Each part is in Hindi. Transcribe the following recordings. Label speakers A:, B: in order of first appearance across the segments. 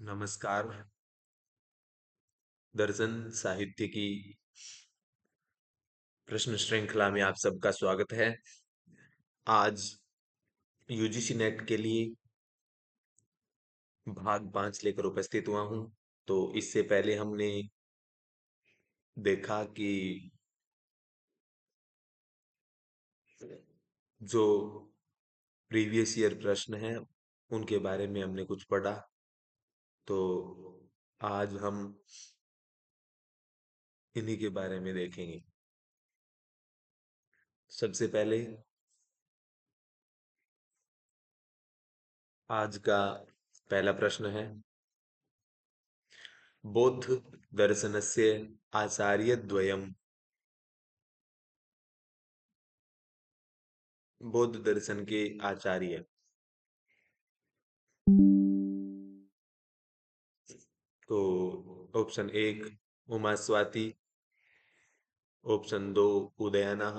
A: नमस्कार। दर्शन साहित्य की प्रश्न श्रृंखला में आप सबका स्वागत है। आज यूजीसी नेट के लिए भाग 5 लेकर उपस्थित हुआ हूं। तो इससे पहले हमने देखा कि जो प्रीवियस ईयर प्रश्न हैं उनके बारे में हमने कुछ पढ़ा। तो आज हम इन्हीं के बारे में देखेंगे। सबसे पहले आज का पहला प्रश्न है, बौद्ध दर्शनस्य आचार्यद्वयम्। बौद्ध दर्शन के आचार्य। तो ऑप्शन 1 उमास्वाति, ऑप्शन 2 उदयनः,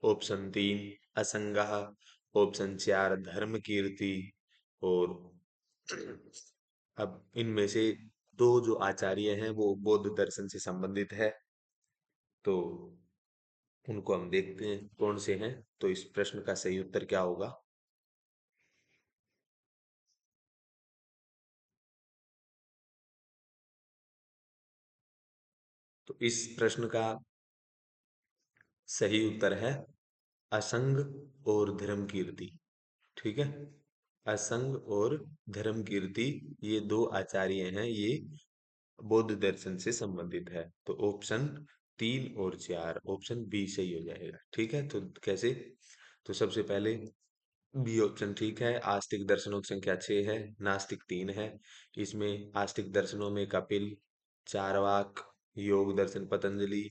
A: ऑप्शन 3 असंगः, ऑप्शन 4 धर्म कीर्ति। और अब इनमें से दो जो आचार्य हैं वो बौद्ध दर्शन से संबंधित है। तो उनको हम देखते हैं कौन से हैं। तो इस प्रश्न का सही उत्तर क्या होगा? तो इस प्रश्न का सही उत्तर है असंग और धर्म कीर्ति। ठीक है, असंग और धर्म कीर्ति ये दो आचार्य हैं, ये बौद्ध दर्शन से संबंधित है। तो ऑप्शन 3 और 4, ऑप्शन बी सही हो जाएगा। ठीक है, तो कैसे? तो सबसे पहले बी ऑप्शन ठीक है। आस्तिक दर्शनों की संख्या 6 है, नास्तिक 3 है। इसमें आस्तिक दर्शनों में कपिल, चारवाक, योग दर्शन पतंजलि,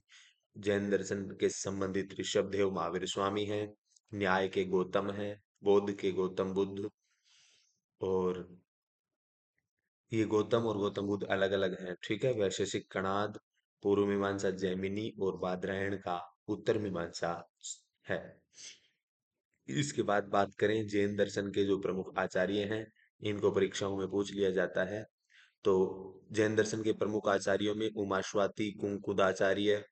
A: जैन दर्शन के संबंधित ऋषभदेव महावीर स्वामी हैं, न्याय के गौतम हैं, बौद्ध के गौतम बुद्ध। और ये गौतम और गौतम बुद्ध अलग अलग हैं। ठीक है, वैशेषिक कणाद, पूर्व मीमांसा जैमिनी और बादरायण का उत्तर मीमांसा है। इसके बाद बात करें जैन दर्शन के जो प्रमुख आचार्य हैं, इनको परीक्षाओं में पूछ लिया जाता है। तो जैन दर्शन के प्रमुख आचार्यों में उमाश्वाति कुंकुदाचार्य,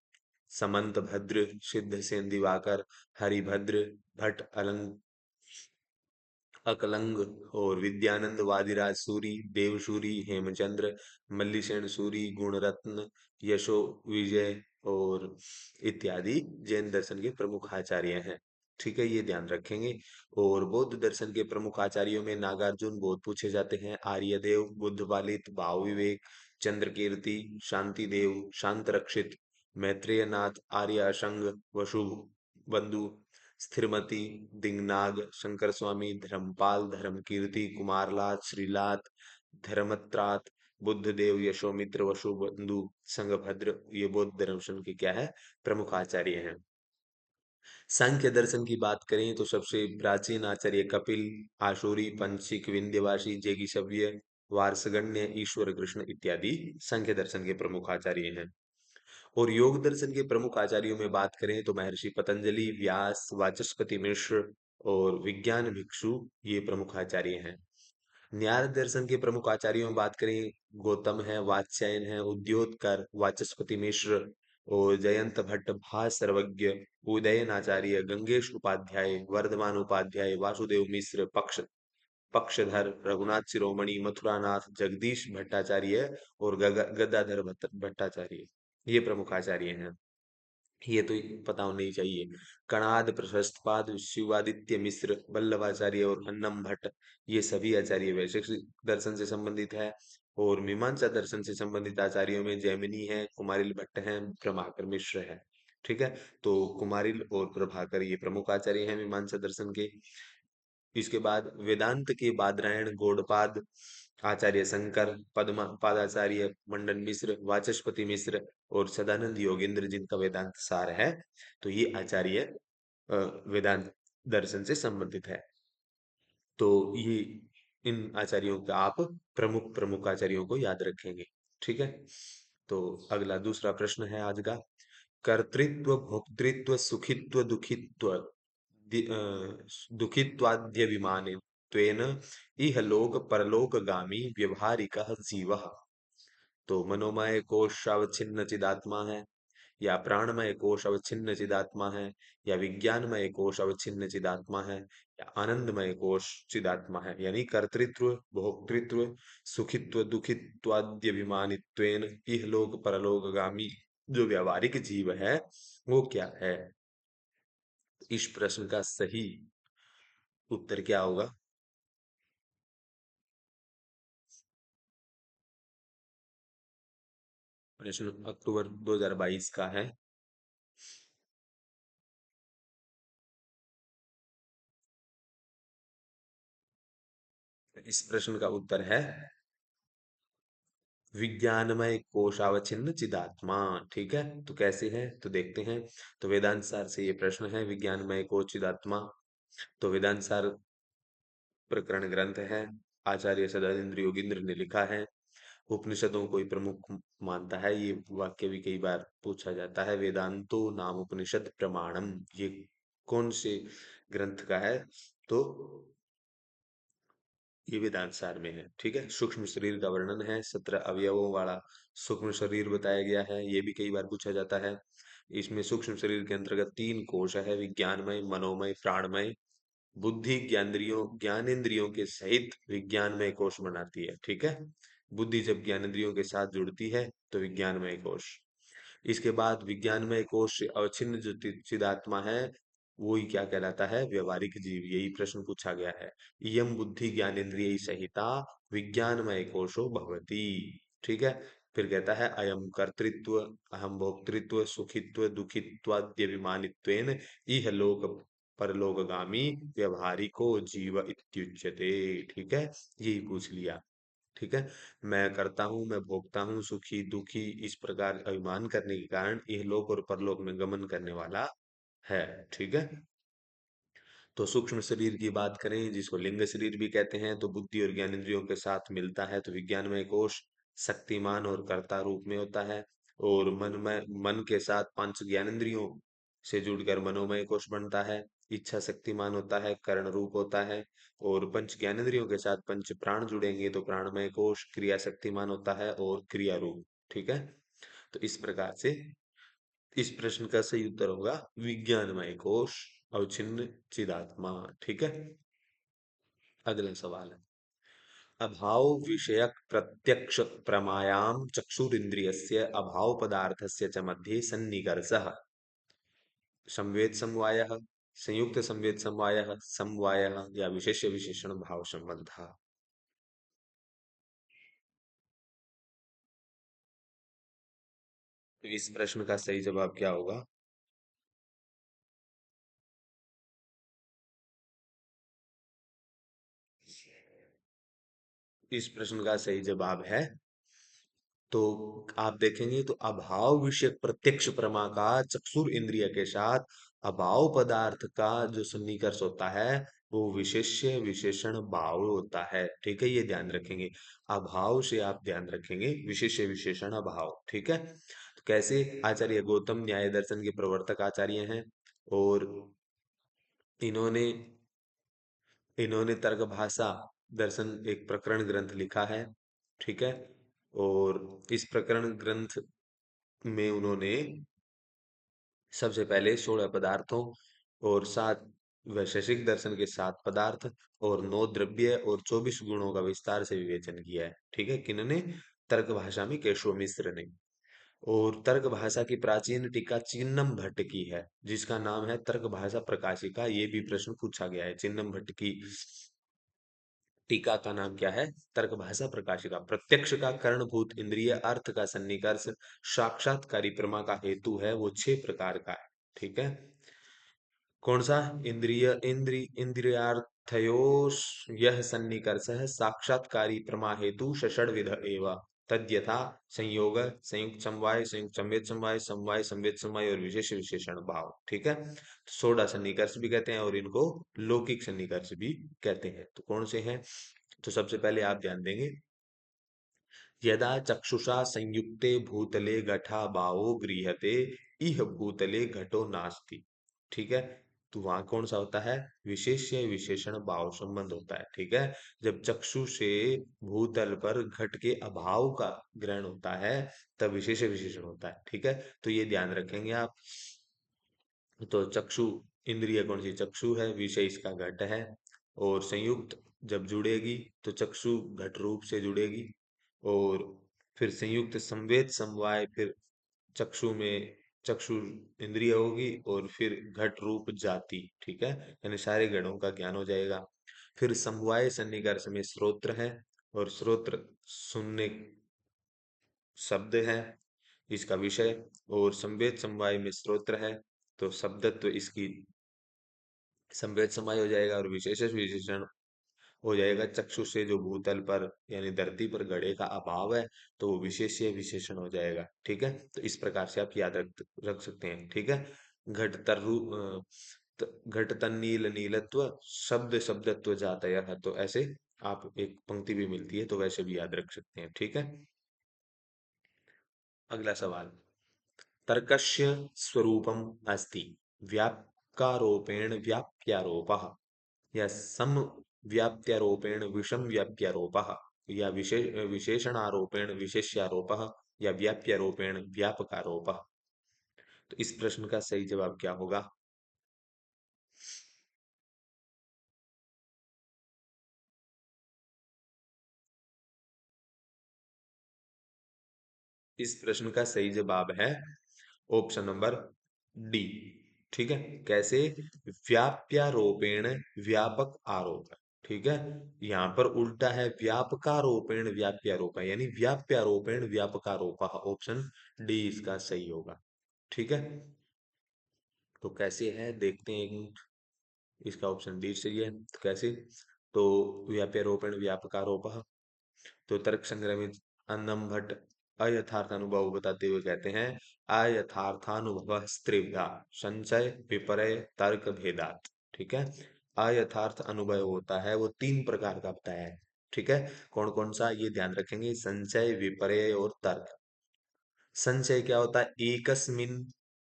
A: समंत भद्र, सिद्ध सेन दिवाकर, हरिभद्र भट्ट अलंग अकलंग और विद्यानंद वादिराज सूरी, देवसूरी, हेमचंद्र, मल्लिसेन सूरी, गुणरत्न, यशो विजय और इत्यादि जैन दर्शन के प्रमुख आचार्य हैं। ठीक है, ये ध्यान रखेंगे। और बौद्ध दर्शन के प्रमुख आचार्यों में नागार्जुन बहुत पूछे जाते हैं, आर्यदेव, बुद्धपालित, भाव विवेक, चंद्रकीर्ति, शांतिदेव, शांत रक्षित, मैत्रेयनाथ, आर्य असंग, वसु बंधु, स्थिरमती, दिंगनाग, शंकर स्वामी, धर्मपाल, धर्मकीर्ति, कुमारलाल, श्रीलात, धर्मत्रात, बुद्धदेव, यशोमित्र, वसुबंधु, संगभद्र, ये बौद्ध दर्शन के क्या है? प्रमुख आचार्य हैं। सांख्य दर्शन की बात करें तो सबसे प्राचीन आचार्य कपिल, आशुरी, पंचिक, विंध्यवासी, जेगिशव्य, वारसगण्य, ईश्वर कृष्ण इत्यादि सांख्य दर्शन के प्रमुख आचार्य हैं। और योग दर्शन के प्रमुख आचार्यों में बात करें तो महर्षि पतंजलि, व्यास, वाचस्पति मिश्र और विज्ञान भिक्षु ये प्रमुख आचार्य हैं। न्याय दर्शन के प्रमुख आचार्यों में बात करें, गौतम है, वात्स्यायन है, उद्योतकर, वाचस्पति मिश्र और जयंत भट्ट, भा सर्वज्ञ, उदयनाचार्य, गंगेश उपाध्याय, वर्धमान उपाध्याय, वासुदेव मिश्र, पक्षधर, रघुनाथ शिरोमणि, मथुरानाथ, जगदीश भट्टाचार्य और गदाधर भट्टाचार्य ये प्रमुख आचार्य हैं। ये तो पता होना ही चाहिए। कणाद, प्रशस्तपाद, शिवादित्य मिश्र, वल्लभाचार्य और अन्नम भट्ट ये सभी आचार्य वैशेषिक दर्शन से संबंधित है। और मीमांसा दर्शन से संबंधित आचार्यों में जैमिनी है, कुमारिल भट्ट हैं, प्रभाकर मिश्र है। ठीक है, तो कुमारिल और प्रभाकर ये प्रमुख आचार्य हैं मीमांसा दर्शन के। इसके बाद वेदांत के बादरायण, गौड़पाद, आचार्य शंकर, पद्मा पादाचार्य, मंडन मिश्र, वाचस्पति मिश्र और सदानंद योगेंद्र जिनका वेदांत सार है। तो ये आचार्य वेदांत दर्शन से संबंधित है। तो ये इन आचार्यों का आप प्रमुख प्रमुख आचार्यों को याद रखेंगे। ठीक है, तो अगला दूसरा प्रश्न है आज का, कर्तृत्व, भोक्तृत्व, सुखित्व, दुखित्व, दुखित्वाद्य विमान त्वेन इह लोक परलोकगामी व्यवहारिकः जीवः। तो मनोमय कोश अवच्छिन्न चिदात्मा है, या प्राणमय कोश अवच्छिन्न चिदात्मा है, या विज्ञानमय कोश अवच्छिन्न चिदात्मा है, या आनंदमय कोश चिदात्मा है। यानी कर्तृत्व, भोक्तृत्व, सुखित्व, दुखित्वाद्यभिमानित्वेन इहलोक परलोकगामी जो व्यावहारिक जीव है वो क्या है? इस प्रश्न का सही उत्तर क्या होगा? प्रश्न अक्टूबर 2022 का है। इस प्रश्न का उत्तर है विज्ञानमय कोशावच्छिन्न चिदात्मा। ठीक है, तो कैसे है तो देखते हैं। तो वेदांत सार से ये प्रश्न है, विज्ञानमय कोश चिदात्मा। तो वेदांत सार प्रकरण ग्रंथ है, आचार्य सदानंद योगींद्र ने लिखा है। उपनिषदों को ही प्रमुख मानता है। ये वाक्य भी कई बार पूछा जाता है, वेदांतो नाम उपनिषद प्रमाणम। ये कौन से ग्रंथ का है? तो ये वेदांत सार में है। ठीक है, सूक्ष्म शरीर का वर्णन है, 17 अवयवों वाला सूक्ष्म शरीर बताया गया है। ये भी कई बार पूछा जाता है। इसमें सूक्ष्म शरीर के अंतर्गत तीन कोश है, विज्ञानमय, मनोमय, प्राणमय। बुद्धि ज्ञानेंद्रियों के सहित विज्ञानमय कोश बनाती है। ठीक है, बुद्धि जब ज्ञानेंद्रियों के साथ जुड़ती है तो विज्ञानमय कोश। इसके बाद विज्ञानमय कोश से अवच्छिन्न जो चिदात्मा है वो ही क्या कहलाता है? व्यवहारिक जीव। यही प्रश्न पूछा गया है। इयम बुद्धि ज्ञानेन्द्रिय सहिता विज्ञानमय कोशो भवति। ठीक है, फिर कहता है अयम कर्तृत्व, अहम भोक्तृत्व, सुखित्व, दुखित्वाद्यभिमानित्वेन इह लोक परलोकगामी व्यवहारिको जीव इत्युच्यते। ठीक है, यही पूछ लिया। ठीक है, मैं करता हूँ, मैं भोगता हूँ, सुखी दुखी, इस प्रकार अभिमान करने के कारण यह लोक और परलोक में गमन करने वाला है। ठीक है, तो सूक्ष्म शरीर की बात करें, जिसको लिंग शरीर भी कहते हैं, तो बुद्धि और ज्ञानेंद्रियों के साथ मिलता है तो विज्ञानमय कोश शक्तिमान और कर्ता रूप में होता है। और मन के साथ पंच ज्ञानेंद्रियों से जुड़कर मनोमय कोश बनता है। इच्छा शक्तिमान होता है, कर्ण रूप होता है। और पंच ज्ञानेंद्रियों के साथ पंच प्राण जुड़ेंगे तो प्राणमय कोश क्रिया शक्तिमान होता है और क्रिया रूप। ठीक है, तो इस प्रकार से इस प्रश्न का सही उत्तर होगा विज्ञानमय कोश अवच्छिन्न चिदात्मा। ठीक है, अगला सवाल है, अभाव विषयक प्रत्यक्ष प्रमायाम चक्षुरिंद्रियस्य अभाव पदार्थस्य च मध्ये सन्निकर्षः संवेद समवायः, संयुक्त संवेद समवायः, समवायः या विशेष्य विशेषण भाव संबंधः। तो इस प्रश्न का सही जवाब क्या होगा? इस प्रश्न का सही जवाब है, तो आप देखेंगे तो अभाव विषयक प्रत्यक्ष प्रमा का चक्षुर इंद्रिय के साथ अभाव पदार्थ का जो सन्निकर्ष होता है वो विशेष्य विशेषण भाव होता है। ठीक है, ये ध्यान रखेंगे। अभाव से आप ध्यान रखेंगे विशेष्य विशेषण अभाव। ठीक है, तो कैसे? आचार्य गौतम न्याय दर्शन के प्रवर्तक आचार्य हैं, और इन्होंने इन्होंने तर्क भाषा दर्शन एक प्रकरण ग्रंथ लिखा है। ठीक है, और इस प्रकरण ग्रंथ में उन्होंने सबसे पहले 16 पदार्थों और 7 वैशेषिक दर्शन के 7 पदार्थ और 9 द्रव्य और 24 गुणों का विस्तार से विवेचन किया है। ठीक है, किन्होंने? तर्क भाषा में केशव मिश्र ने। और तर्क भाषा की प्राचीन टीका चिन्नम भट्ट की है, जिसका नाम है तर्क भाषा प्रकाशिका। ये भी प्रश्न पूछा गया है, चिन्नम भट्ट की टीका का नाम क्या है? तर्क भाषा प्रकाशिका। प्रत्यक्ष का करणभूत इंद्रिय अर्थ का सन्निकर्ष साक्षात्कारी प्रमा का हेतु है, वो 6 प्रकार का है। ठीक है, कौन सा? इंद्रियार्थयोश यह सन्निकर्ष है साक्षात्कारी प्रमा हेतु षड विध एवं तद्यथा संयोग, संयुक्त समवाय, संयुक्त संवेद समवाय, समवाय संवेद समवाय और विशेष विशेषण भाव। ठीक है, सोडा सन्निकर्ष भी कहते हैं और इनको लौकिक सन्निकर्ष भी कहते हैं। तो कौन से हैं? तो सबसे पहले आप ध्यान देंगे, यदा चक्षुषा संयुक्ते भूतले घटा भावो गृह्यते इह भूतले घटो नास्ति। ठीक है, तो वहां कौन सा होता है? विशेष्य विशेषण भाव संबंध होता है। ठीक है, जब चक्षु से भूतल पर घट के अभाव का ग्रहण होता है तब विशेष विशेषण होता है। ठीक है, तो ये ध्यान रखेंगे आप। तो चक्षु इंद्रिय कौन सी? चक्षु है, विषय इसका घट है। और संयुक्त जब जुड़ेगी तो चक्षु घट रूप से जुड़ेगी। और फिर संयुक्त संवेद समवाय, फिर चक्षु में चक्षु इंद्रिय होगी और फिर घट रूप जाति। ठीक है, यानी सारे गणों का ज्ञान हो जाएगा। फिर समवाय सन्निकर्ष में श्रोत्र है, और श्रोत्र सुनने शब्द है इसका विषय। और संवेद समवाय में श्रोत्र है, तो शब्दत्व इसकी संवेद समवाय हो जाएगा। और विशेष विशेषण हो जाएगा चक्षु से जो भूतल पर यानी धरती पर घड़े का अभाव है, तो वो विशेष्य विशेषण हो जाएगा। ठीक है, तो इस प्रकार से आप याद रख रख सकते हैं। ठीक है, घट तरु घट तन्नील नीलत्व शब्द शब्दत्व जातय है, तो ऐसे आप एक पंक्ति भी मिलती है तो वैसे भी याद रख सकते हैं। ठीक है, अगला सवाल। तर्कस्य स्वरूपम अस्ति व्याप्कारोपेण व्याप्यारोपः, या सम व्याप्त्यारोपेण विषम व्याप्यारोपः, या विशेषणारोपेण विशेष्यारोपः, या व्याप्यारोपेण व्यापकारोपः। तो इस प्रश्न का सही जवाब क्या होगा? इस प्रश्न का सही जवाब है ऑप्शन नंबर डी। ठीक है, कैसे? व्याप्यारोपेण व्यापक आरोप। ठीक है, यहाँ पर उल्टा है, व्यापकारोपेण व्याप्यारोप, यानी व्याप्यारोपेण व्यापकारोप। ऑप्शन डी इसका सही होगा। ठीक है, तो कैसे है देखते हैं एक मिनट। इसका ऑप्शन डी सही है, तो कैसे? तो व्याप्यारोपेण व्यापकारोप। तो तर्क संग्रह में अन्नम भट्ट अयथार्थ अनुभव बताते हुए कहते हैं, अयथार्थानुभव त्रिविधा संचय विपर्य तर्क भेदात। ठीक है, अयथार्थ अनुभव होता है वो तीन प्रकार का बताया है। ठीक है, कौन कौन सा ये ध्यान रखेंगे? संचय, विपर्य और तर्क। संचय क्या होता है? एकस्मिन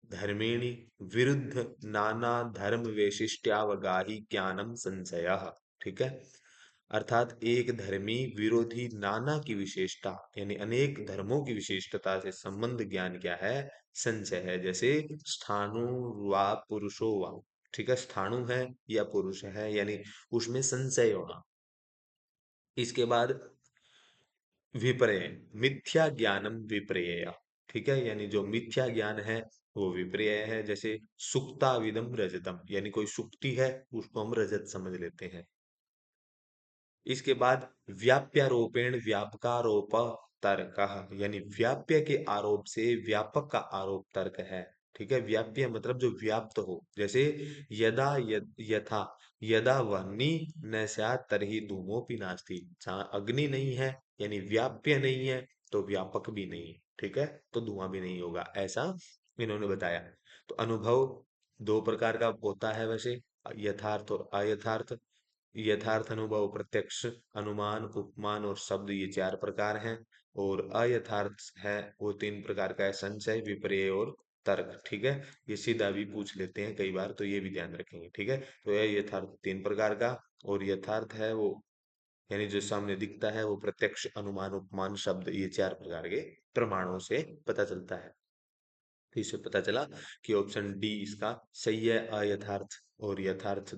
A: धर्मेणि विरुद्ध नाना धर्म वैशिष्ट्यावगाही ज्ञानम संशयः। ठीक है, अर्थात एक धर्मी विरोधी नाना की विशेषता यानी अनेक धर्मों की विशेषता से संबंध ज्ञान क्या है? संचय है। जैसे स्थाणु वा पुरुषो वा। ठीक है, स्थाणु है या पुरुष है, यानी उसमें संचय होना। इसके बाद विपर्य, मिथ्या ज्ञानम विपर्य। ठीक है, यानी जो मिथ्या ज्ञान है वो विपर्य है। जैसे सुक्ता विदम रजतम, यानी कोई सुक्ति है उसको हम रजत समझ लेते हैं। इसके बाद व्याप्यारोपेण व्यापकारोप तर्क, यानी व्याप्य के आरोप से व्यापक का आरोप तर्क है। ठीक है, व्याप्य मतलब जो व्याप्त हो। जैसे यथा यदा वह्नि न स्यात् तर्हि धूमोपि नास्ति, जहाँ अग्नि नहीं है यानी व्याप्य नहीं है तो व्यापक भी नहीं। ठीक है, तो धुआं भी नहीं होगा, ऐसा इन्होंने बताया। तो अनुभव दो प्रकार का होता है वैसे, यथार्थ और अयथार्थ। यथार्थ अनुभव प्रत्यक्ष, अनुमान, उपमान और शब्द, ये चार प्रकार हैं। और अयथार्थ है वो तीन प्रकार का है, संशय, विपर्य और तर्क। ठीक है, ये सीधा भी पूछ लेते हैं कई बार, तो ये भी ध्यान रखेंगे। ठीक है, तो यह यथार्थ तीन प्रकार का, और यथार्थ है वो यानी जो सामने दिखता है वो प्रत्यक्ष, अनुमान, उपमान, शब्द, ये चार प्रकार के प्रमाणों से पता चलता है। तो इससे पता चला कि ऑप्शन डी इसका सही है, अयथार्थ और यथार्थ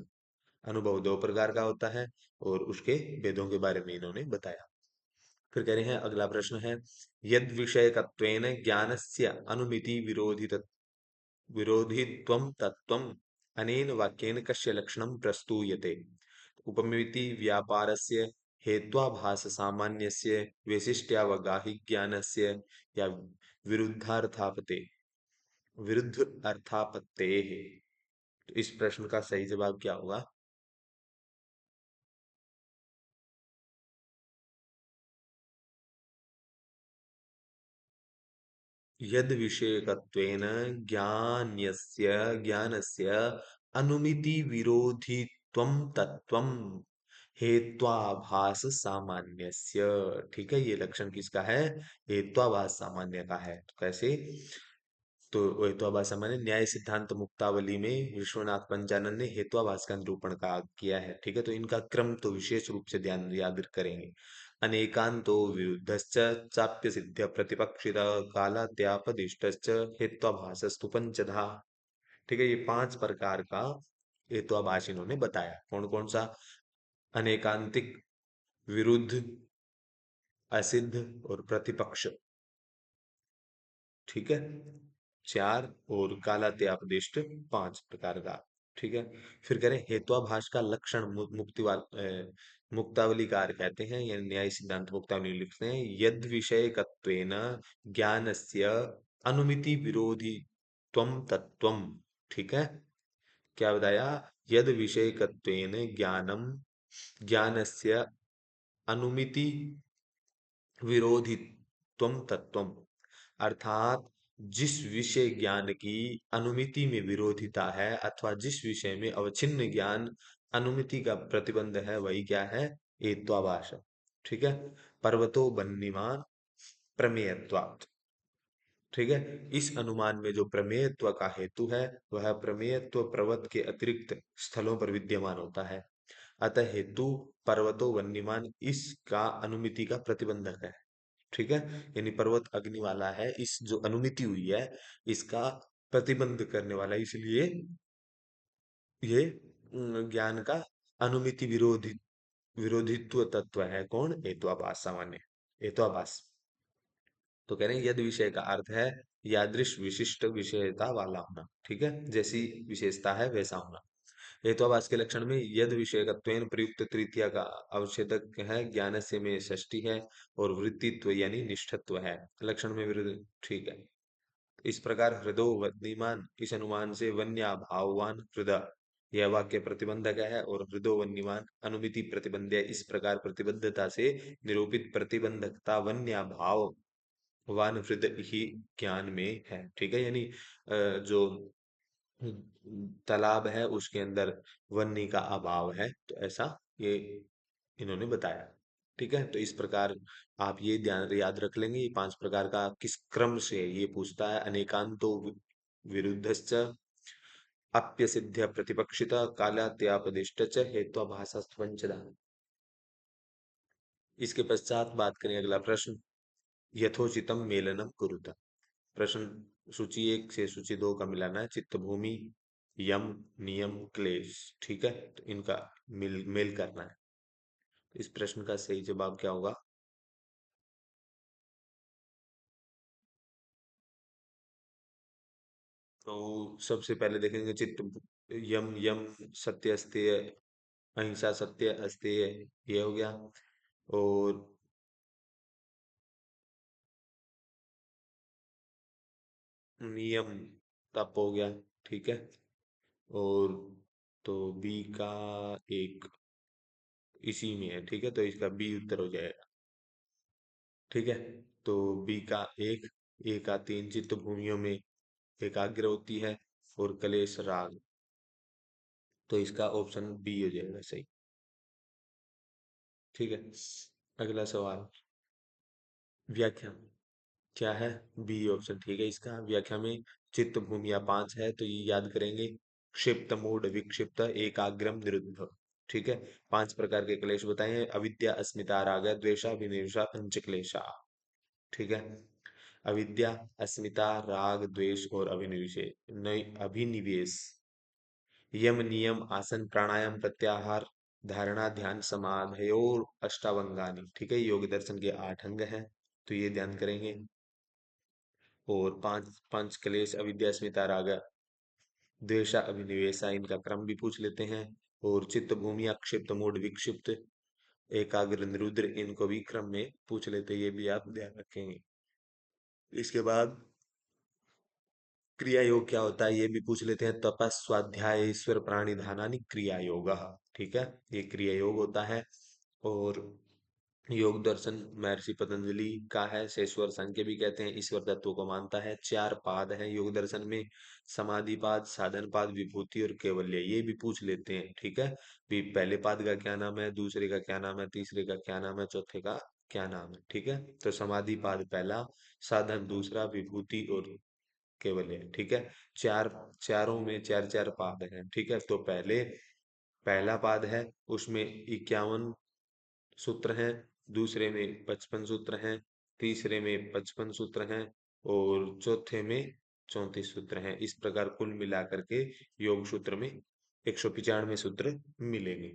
A: अनुभव दो प्रकार का होता है। और उसके भेदों के बारे में इन्होंने बताया। फिर कह रहे हैं अगला प्रश्न है, यद विषयकत्वेन ज्ञानस्य अनुमिति विरोधित्वं तत्त्वम् अनेन वाक्येन कस्य लक्षणं प्रस्तूयते? उपमिति व्यापारस्य, हेत्वाभास सामान्यस्य, वैशिष्ट्यावगाहि ज्ञानस्य, या विरुद्धार्थापते विरुद्ध अर्थापत्तेः। तो इस प्रश्न का सही जवाब क्या होगा? यद विषयकत्वेन ज्ञानस्य ज्ञानस्य अनुमिति विरोधित्वं तत्त्वं हेत्वाभास सामान्यस्य। ठीक है, ये लक्षण किसका है? हेत्वाभास सामान्य का है। तो कैसे? तो हेत्वाभास माने न्याय सिद्धांत मुक्तावली में विश्वनाथ पंचानन ने हेत्वाभास का निरूपण का किया है। ठीक है, तो इनका क्रम तो विशेष रूप से ध्यान याद करेंगे। अनेकांतो विरुद्धश्च चाप्य सिद्ध्य प्रतिपक्षित कालात्यापदिष्टश्च हेत्वाभासस्तु पंचधा। ठीक है, ये 5 प्रकार का हेत्वाभास इन्होंने बताया। कौन कौन सा? अनेकांतिक, विरुद्ध, असिद्ध और प्रतिपक्ष। ठीक है, 4 और कालात्यापदिष्ट 5 प्रकार का। ठीक है, फिर करें हेत्वाभास का लक्षण मुक्तावलीकार कहते हैं या न्याय सिद्धांत मुक्तावली लिखते हैं, यद विषयकत्वेन ज्ञानस्य अनुमिति विरोधी त्वम तत्वम। ठीक है, क्या बताया? यद विषयकत्वेन ज्ञानस्य अनुमिति विरोधित्वम तत्वम, अर्थात जिस विषय ज्ञान की अनुमिति में विरोधिता है अथवा जिस विषय में अवच्छिन्न ज्ञान अनुमिति का प्रतिबंध है, वही क्या है? हेत्वाभास। ठीक है, पर्वतो बन्यमान प्रमेयत्वात्। ठीक है, इस अनुमान में जो प्रमेयत्व का हेतु है वह प्रमेयत्व पर्वत के अतिरिक्त स्थलों पर विद्यमान होता है। अतः हेतु पर्वतो वन्यमान इसका अनुमिति का प्रतिबंधक है। ठीक है, यानी पर्वत अग्नि वाला है, इस जो अनुमिति हुई है इसका प्रतिबंध करने वाला है, इसलिए ये ज्ञान का अनुमिति विरोधित्व तत्व है। कौन? हेत्वाभास, सामान्य हेत्वाभास। तो कह रहे हैं यद विषय का अर्थ है यादृश विशिष्ट विषयता वाला होना। ठीक है, जैसी विशेषता है वैसा होना। हेत्वाभास के लक्षण में यद विषयकत्वेन प्रयुक्त तृतीया का अवच्छेदक है, ज्ञान से में षष्ठी है और वृत्तित्व यानी निष्ठत्व है। लक्षण में विरुद्ध। ठीक है, इस प्रकार हृदो वन्यमान, इस अनुमान से वन्या भाववान हृदय यह वाक्य प्रतिबंधक है और हृदो वन्यमान अनुमिति प्रतिबंध है। इस प्रकार प्रतिबद्धता से निरूपित प्रतिबंधकता वन्या भाव वान हृदय ही ज्ञान में है। ठीक है, यानी जो तालाब है उसके अंदर वन्नी का अभाव है, तो ऐसा ये इन्होंने बताया। ठीक है, तो इस प्रकार आप ये ध्यान याद रख लेंगे, ये 5 प्रकार का किस क्रम से ये पूछता है। अनेकांतो विरुद्धश्च अप्य सिद्ध्य प्रतिपक्षिता कालात्यापदिष्ट च हेत्वाभासस्त्वंचदा। इसके पश्चात बात करें अगला प्रश्न, यथोचितम मेलनम कुरुता। प्रश्न सूची 1 से सूची 2 का मिलाना है। चित्त भूमि, यम, नियम, क्लेश। ठीक है, तो इनका मेल करना है। इस प्रश्न का सही जवाब क्या होगा? तो सबसे पहले देखेंगे चित्त यम, यम सत्य अस्तेय, अहिंसा सत्य अस्तेय, ये हो गया। और नियम तप हो गया। ठीक है, और तो बी का एक इसी में है। ठीक है, तो इसका बी उत्तर हो जाएगा। ठीक है, तो बी का एक, ए का 3 चित्त भूमियों में एकाग्र होती है और कलेश राग, तो इसका ऑप्शन बी हो जाएगा सही। ठीक है, अगला सवाल, व्याख्या क्या है? बी ऑप्शन ठीक है इसका। व्याख्या में चित्त भूमिया 5 है, तो ये याद करेंगे। क्षिप्त, मूढ़, विक्षिप्त, एकाग्रम, निरुद्ध। ठीक है, 5 प्रकार के क्लेश बताए हैं। अविद्या, अस्मिता, राग, द्वेषा, विनिर्षा, पंच क्लेशा। ठीक है, अविद्या, अस्मिता, राग, द्वेष और अभिनिवेश। यम, नियम, आसन, प्राणायाम, प्रत्याहार, धारणा, ध्यान, समाधयोर अष्टावंगानी। ठीक है, योग दर्शन के 8 अंग हैं, तो ये ध्यान करेंगे। और पांच पंच क्लेश अविद्या, अस्मिता, राग, द्वेषा, अभिनिवेशा, इनका क्रम भी पूछ लेते हैं। और चित्त भूमि, अक्षिप्त, मूढ़, विक्षिप्त, एकाग्र, निरुद्र, इनको भी क्रम में पूछ लेते हैं, ये भी आप ध्यान रखेंगे। इसके बाद क्रिया योग क्या होता है ये भी पूछ लेते हैं। तपस, स्वाध्याय, ईश्वर, प्राणी धानानि क्रिया योग। ठीक है, ये क्रिया योग होता है। और योग दर्शन महर्षि पतंजलि का है। शेषवर संख्य भी कहते हैं, ईश्वर तत्व को मानता है। 4 पाद है योग दर्शन में, समाधि पाद, साधन पाद, विभूति और केवल्य, ये भी पूछ लेते हैं। ठीक है, भी पहले पाद का क्या नाम है, दूसरे का क्या नाम है, तीसरे का क्या नाम है, चौथे का क्या नाम है। ठीक है, तो समाधि पाद पहला, साधन दूसरा, विभूति और केवल है। ठीक है, चार, चारों में चार चार पाद हैं। ठीक है, तो पहला पाद है, उसमें 51 सूत्र हैं, दूसरे में 55 सूत्र हैं, तीसरे में 55 सूत्र हैं, और चौथे में 34 सूत्र हैं। इस प्रकार कुल मिलाकर के योग सूत्र में 195 सूत्र मिलेंगे।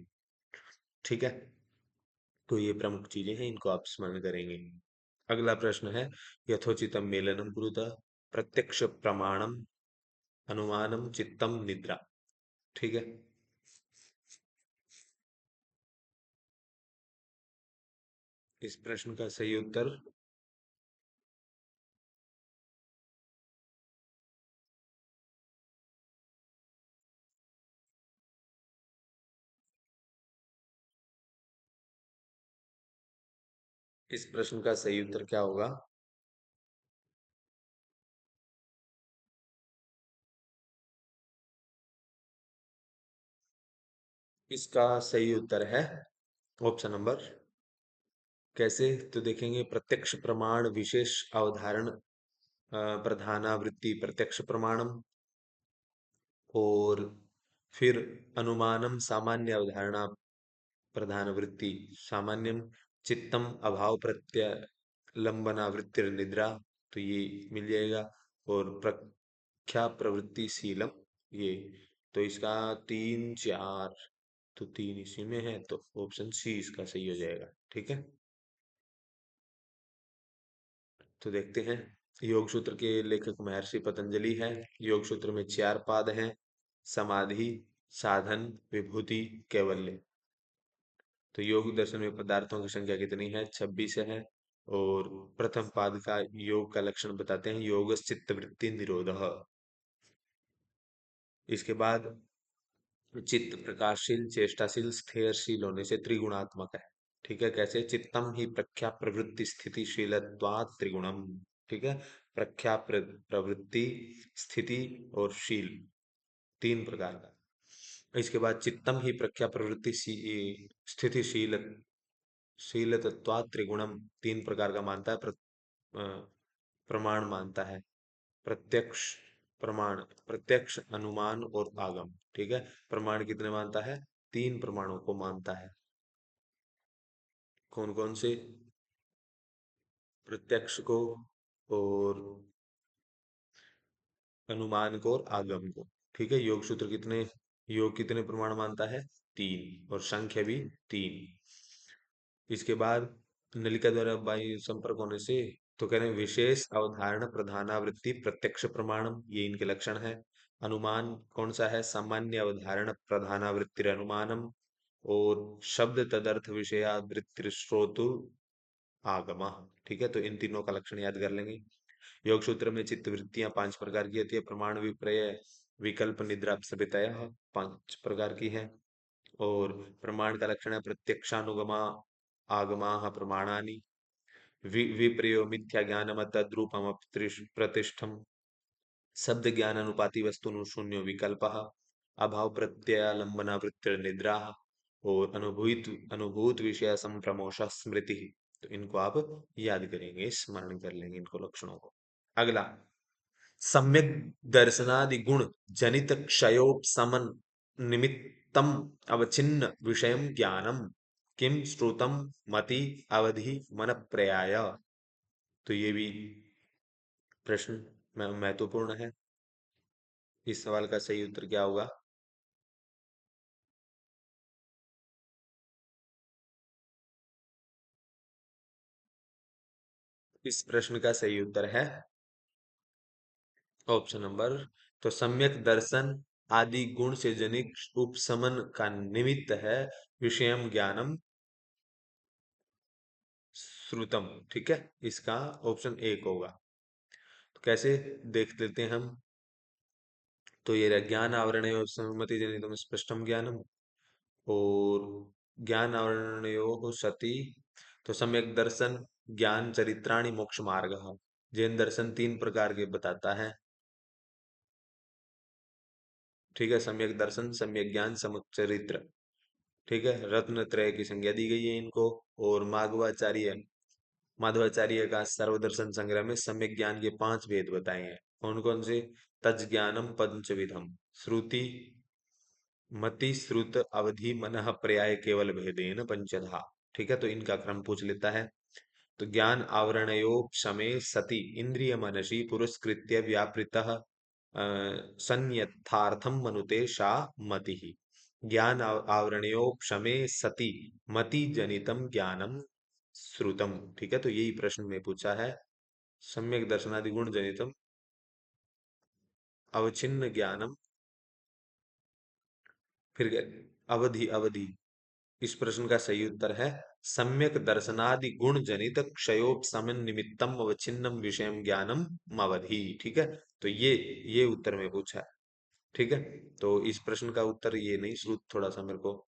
A: ठीक है, तो ये प्रमुख चीजें हैं, इनको आप स्मरण करेंगे। अगला प्रश्न है, यथोचितम मेलनम कुरुतः प्रत्यक्ष प्रमाणम अनुमानम चित्तम निद्रा। ठीक है, इस प्रश्न का सही उत्तर, इस प्रश्न का सही उत्तर क्या होगा? इसका सही उत्तर है ऑप्शन नंबर, कैसे तो देखेंगे, प्रत्यक्ष प्रमाण विशेष अवधारण प्रधानावृत्ति प्रत्यक्ष प्रमाणम, और फिर अनुमानम सामान्य अवधारणा प्रधानवृत्ति सामान्यम, चित्तम अभाव प्रत्यय लंबना वृत्ति निद्रा, तो ये मिल जाएगा, और प्रख्या प्रवृत्ति शीलम, ये, तो इसका तीन चार, तो तीन इसी में है, तो ऑप्शन सी इसका सही हो जाएगा। ठीक है, तो देखते हैं, योग सूत्र के लेखक महर्षि पतंजलि हैं। योग सूत्र में चार पाद हैं, समाधि, साधन, विभूति, कैवल्य। तो योग दर्शन में पदार्थों की संख्या कितनी है? 26 है। और प्रथम पाद का योग का लक्षण बताते हैं, योग चित्त वृत्ति निरोध। इसके बाद चित्त प्रकाशशील, चेष्टाशील, स्थिरशील होने से त्रिगुणात्मक है। ठीक है, कैसे? चित्तम ही प्रख्या प्रवृत्ति स्थितिशीलत्वात् त्रिगुणम। ठीक है, प्रख्या प्रवृत्ति, स्थिति और शील, तीन प्रकार का। इसके बाद चित्तम ही प्रख्या प्रवृत्ति स्थितिशील शीलतत्वात् त्रिगुणम, तीन प्रकार का मानता है, प्रमाण मानता है, प्रत्यक्ष प्रमाण, प्रत्यक्ष, अनुमान और आगम। ठीक है, प्रमाण कितने मानता है? तीन प्रमाणों को मानता है। कौन कौन से? प्रत्यक्ष को, और अनुमान को, और आगम को। ठीक है, योग सूत्र कितने, योग कितने प्रमाण मानता है? तीन, और संख्या भी तीन। इसके बाद नलिका द्वारा वायु संपर्क होने से, तो कह रहे हैं विशेष अवधारण प्रधानावृत्ति प्रत्यक्ष प्रमाणम, ये इनके लक्षण है। अनुमान कौन सा है? सामान्य अवधारण प्रधानावृत्ति अनुमानम, और शब्द तदर्थ विषयावृत्ति श्रोतु आगमा। ठीक है, तो इन तीनों का लक्षण याद कर लेंगे। योग सूत्र में चित्त वृत्तियां पांच प्रकार की होती है, प्रमाण, विपर्य, विकल्प, निद्रा, सवितय, पांच प्रकार की है। और प्रमाण का लक्षण है प्रत्यक्षानुगमा आगमा प्रमाणानि, विप्रयो मिथ्या ज्ञानम तद्रूपम प्रतिष्ठम, शब्द ज्ञान अनुपाति वस्तु शून्य विकल्प, अभाव प्रत्ययालंबना वृत्ति निद्रा, और अनुभूत विषय संप्रमोश स्मृति। तो इनको आप याद करेंगे, स्मरण कर लेंगे इनको लक्षणों को। अगला, सम्यक दर्शनादि गुण जनित क्षयोपशमन निमित्तम अवचिन्न विषयम ज्ञानम, किम श्रुतम मति अवधि मन प्रयाय। तो ये भी प्रश्न महत्वपूर्ण है। इस सवाल का सही उत्तर क्या होगा? इस प्रश्न का सही उत्तर है ऑप्शन नंबर, तो सम्यक दर्शन आदि गुण से जनित उपशमन का निमित्त है विषयम ज्ञानम श्रुतम। ठीक है, इसका ऑप्शन एक होगा। तो कैसे देख लेते हैं हम, तो ये रहा, ज्ञान आवरण सम्मति जनितम स्पष्टम ज्ञानम, और ज्ञान आवरणयो सति, तो सम्यक दर्शन ज्ञान चरित्राणि मोक्ष मार्ग। जैन दर्शन तीन प्रकार के बताता है। ठीक है, सम्यक दर्शन, सम्यक ज्ञान, सम्यक चरित्र। ठीक है, रत्न त्रय की संज्ञा दी गई है इनको। और माधवाचार्य, माधवाचार्य का सर्वदर्शन संग्रह में सम्यक ज्ञान के पांच भेद बताए हैं। कौन कौन से? तज्ज्ञानम पंचविधम, श्रुति मति श्रुत अवधि मनः पर्याय केवल भेदेन पंचधा। ठीक है, तो इनका क्रम पूछ लेता है। तो ज्ञान आवरणयोपशमे सति इंद्रिय मनसि पुरस्कृत्य व्यापृतः संयथार्थम मनुते सा मति। ज्ञान आवरणयोपशमे सति मति जनितम ज्ञानम श्रुतम। ठीक है, तो यही प्रश्न में पूछा है। सम्यक दर्शनादि गुण जनितम अवचिन्न ज्ञानम, फिर अवधि अवधि। इस प्रश्न का सही उत्तर है सम्यक दर्शनादि गुण जनित क्षयोपशमन निमित्तम अवच्छिन्नम विषयम ज्ञानम अवधि। ठीक है, तो ये उत्तर में पूछा है। ठीक है, तो इस प्रश्न का उत्तर ये नहीं, श्रुत थोड़ा सा मेरे को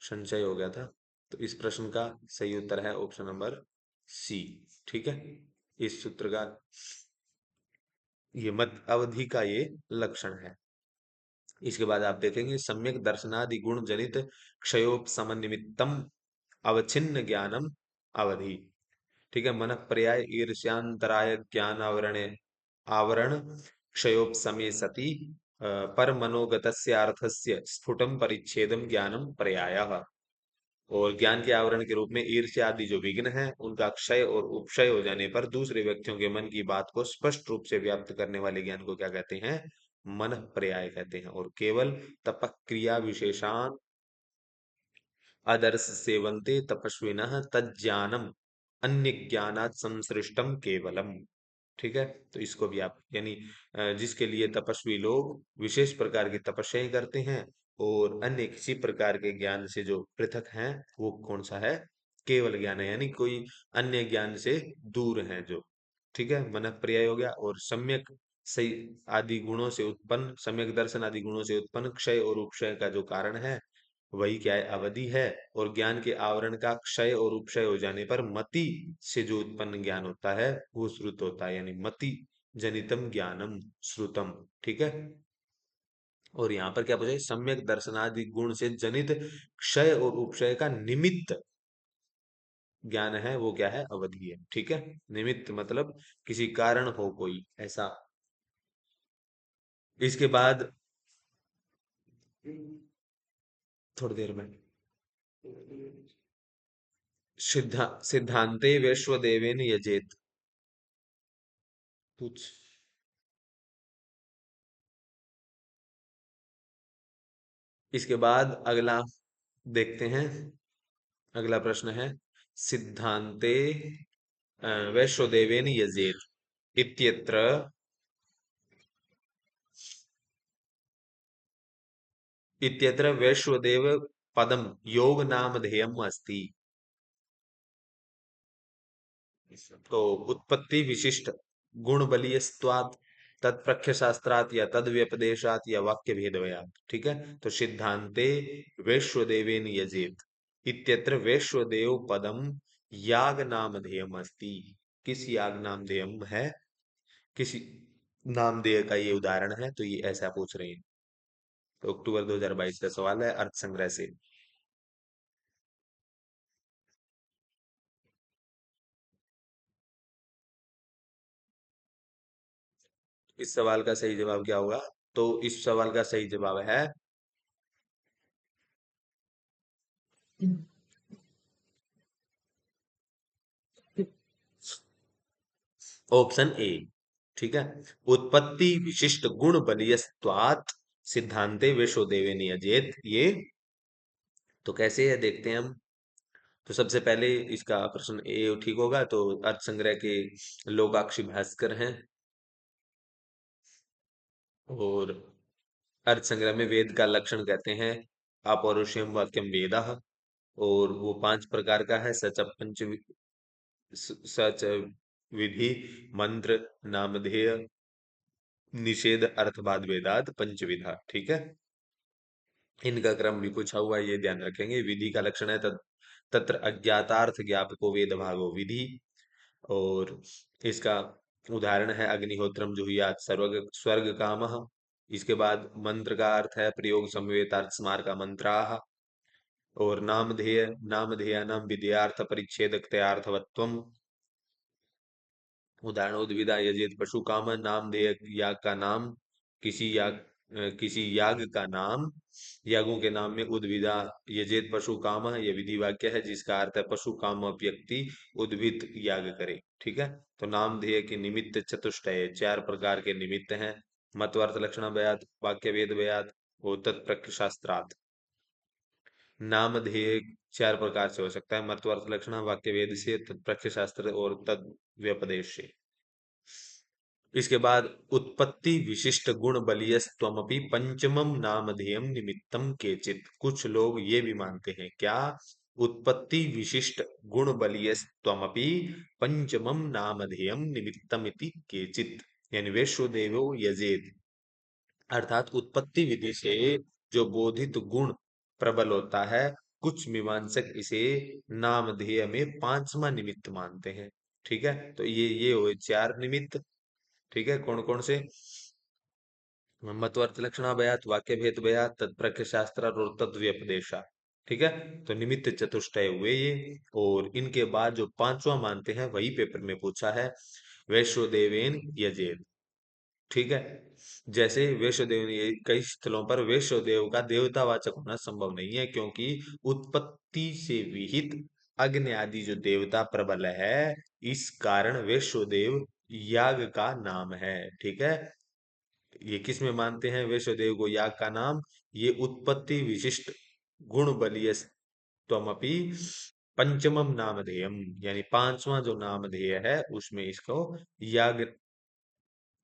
A: संशय हो गया था। तो इस प्रश्न का सही उत्तर है ऑप्शन नंबर सी। ठीक है, इस सूत्र का ये मत अवधि का ये लक्षण है। इसके बाद आप देखेंगे सम्यक दर्शनादि गुण जनित क्षयोपशमन निमित्तम अवच्छिन्न ज्ञानम अवधि। ठीक है, मन पर्याय ईर्ष्यांतराय ज्ञान आवरण आवरण क्षयोपशमे सति पर मनोगतस्य अर्थस्य स्फुटम परिच्छेदम ज्ञानम पर्यायः। और ज्ञान के आवरण के रूप में ईर्ष्या आदि जो विघ्न है उनका क्षय और उपक्षय हो जाने पर दूसरे व्यक्तियों के मन की बात को स्पष्ट रूप से व्याप्त करने वाले ज्ञान को क्या कहते हैं? मन पर्याय कहते हैं। और केवल तपक क्रिया विशेषान आदर्श सेवन्ते तपस्विनः तज्ज्ञानम अन्य ज्ञानात् संसृष्टम केवलम। ठीक है, तो इसको भी आप यानी जिसके लिए तपस्वी लोग विशेष प्रकार की तपस्याएं करते हैं और अन्य किसी प्रकार के ज्ञान से जो पृथक हैं, वो कौन सा है? केवल ज्ञान है, यानी कोई अन्य ज्ञान से दूर है जो। ठीक है, मन पर्याय हो गया। और सम्यक सही आदि गुणों से उत्पन्न, सम्यक दर्शन आदि गुणों से उत्पन्न क्षय और उपक्षय का जो कारण है वही क्या है? अवधि है। और ज्ञान के आवरण का क्षय और उपक्षय हो जाने पर मति से जो उत्पन्न ज्ञान होता है वो श्रुत होता है, यानी मति जनितम ज्ञानम श्रुतम। ठीक है, और यहाँ पर क्या पूछा है? सम्यक दर्शनादि गुण से जनित क्षय और उपक्षय का निमित्त ज्ञान है, वो क्या है? अवधि है। ठीक है, निमित्त मतलब किसी कारण हो कोई ऐसा। इसके बाद थोड़ी देर में सिद्धांते वैश्वदेवेन यजेत। कुछ इसके बाद अगला देखते हैं। अगला प्रश्न है सिद्धांते वैश्वदेवेन यजेत इत्यत्र इत्यत्र वैश्वदेव पदम योग नामधेयम अस्ति। तो उत्पत्ति विशिष्ट गुण बलीयस्त्वात् तत्प्रख्य शास्त्रात् या तद व्यपदेशात् या वाक्य भेदवयात्। ठीक है, तो सिद्धांते वैश्वदेवेन यजेत इत्यत्र वैश्वदेव पदम याग नामधेयम अस्ति। किस याग नामधेयम है? किसी नामधेय का ये उदाहरण है, तो ये ऐसा पूछ रहे हैं। तो अक्टूबर 2022 का सवाल है अर्थ संग्रह से। इस सवाल का सही जवाब क्या होगा? तो इस सवाल का सही जवाब है ऑप्शन ए। ठीक है, उत्पत्ति विशिष्ट गुण बलियस्त्वात् सिद्धांते विश्वदेवे नियजेत। ये तो कैसे है देखते हैं हम। तो सबसे पहले इसका प्रश्न ए ठीक होगा। तो अर्थ संग्रह के लोकाक्षी भास्कर हैं और अर्थ संग्रह में वेद का लक्षण कहते हैं अपौरुषेयम वाक्यम वेदः। और वो 5 प्रकार का है। सच विधि मंत्र नामधेय निषेध अर्थवाद वेदात पंचविधा। ठीक है, इनका क्रम भी पूछा हुआ है, ये ध्यान रखेंगे। विधि का लक्षण है तत्र अज्ञातार्थ ज्ञापको वेद भागो विधि। और इसका उदाहरण है अग्निहोत्रम जुहुयात स्वर्ग स्वर्ग कामः। इसके बाद मंत्र का अर्थ है प्रयोग समवेतार्थ स्मारका मंत्राः। और नामधेय नाम विधेयानाम विधेयार्थ परिच्छेदकतयार्थवत्वम। उदाहरण उद्भिदा यजेत पशु काम, नाम देय याग का नाम, किसी याग का नाम, यागों के नाम में उद्भिदा यजेत पशु काम, यह विधि वाक्य है जिसका अर्थ है पशु काम व्यक्ति उद्भिद याग करे। ठीक है। तो नाम ध्येय के निमित्त चतुष्टय, चार प्रकार के निमित्त हैं। मतवर्थ लक्षण बयात, वाक्य वेद बयात और तत्प्रक शास्त्रार्थ। नामधेय चार प्रकार से हो सकता है, मतवर्थ लक्षण, वाक्य वेद से, तत्प्रख्य शास्त्र और तद व्यपदेश से। इसके बाद उत्पत्ति विशिष्ट गुण बलियस त्वमपि पंचमम नामधेयम निमित्तम केचित। कुछ लोग ये भी मानते हैं क्या, उत्पत्ति विशिष्ट गुण बलियस त्वमपि पंचमम नामधेयम निमित्तम इति केचित, यानी वैश्वदेवो यजेत, अर्थात उत्पत्ति विधि से जो बोधित गुण प्रबल होता है, कुछ मीमांसक इसे नामधेय में पांचवा निमित्त मानते हैं। ठीक है। तो ये हुए चार निमित्त। ठीक है। कौन कौन से, मत्वर्थ लक्षणा बयात, वाक्य भेद बयात, तत्प्रख्य शास्त्र और तद्व्यपदेशा। ठीक है। तो निमित्त चतुष्टय हुए ये। और इनके बाद जो पांचवा मानते हैं वही पेपर में पूछा है, वैश्वदेवेन यजेत। ठीक है। जैसे वैश्वदेव, ये कई स्थलों पर वैश्वदेव का देवतावाचक होना संभव नहीं है, क्योंकि उत्पत्ति से विहित अग्नि आदि जो देवता प्रबल है, इस कारण वैश्वदेव याग का नाम है। ठीक है। ये किस में मानते हैं वैश्वदेव को याग का नाम, ये उत्पत्ति विशिष्ट गुण बलीय त्वमपि पंचमम नामधेयम, यानी पांचवा जो नामधेय है उसमें इसको याग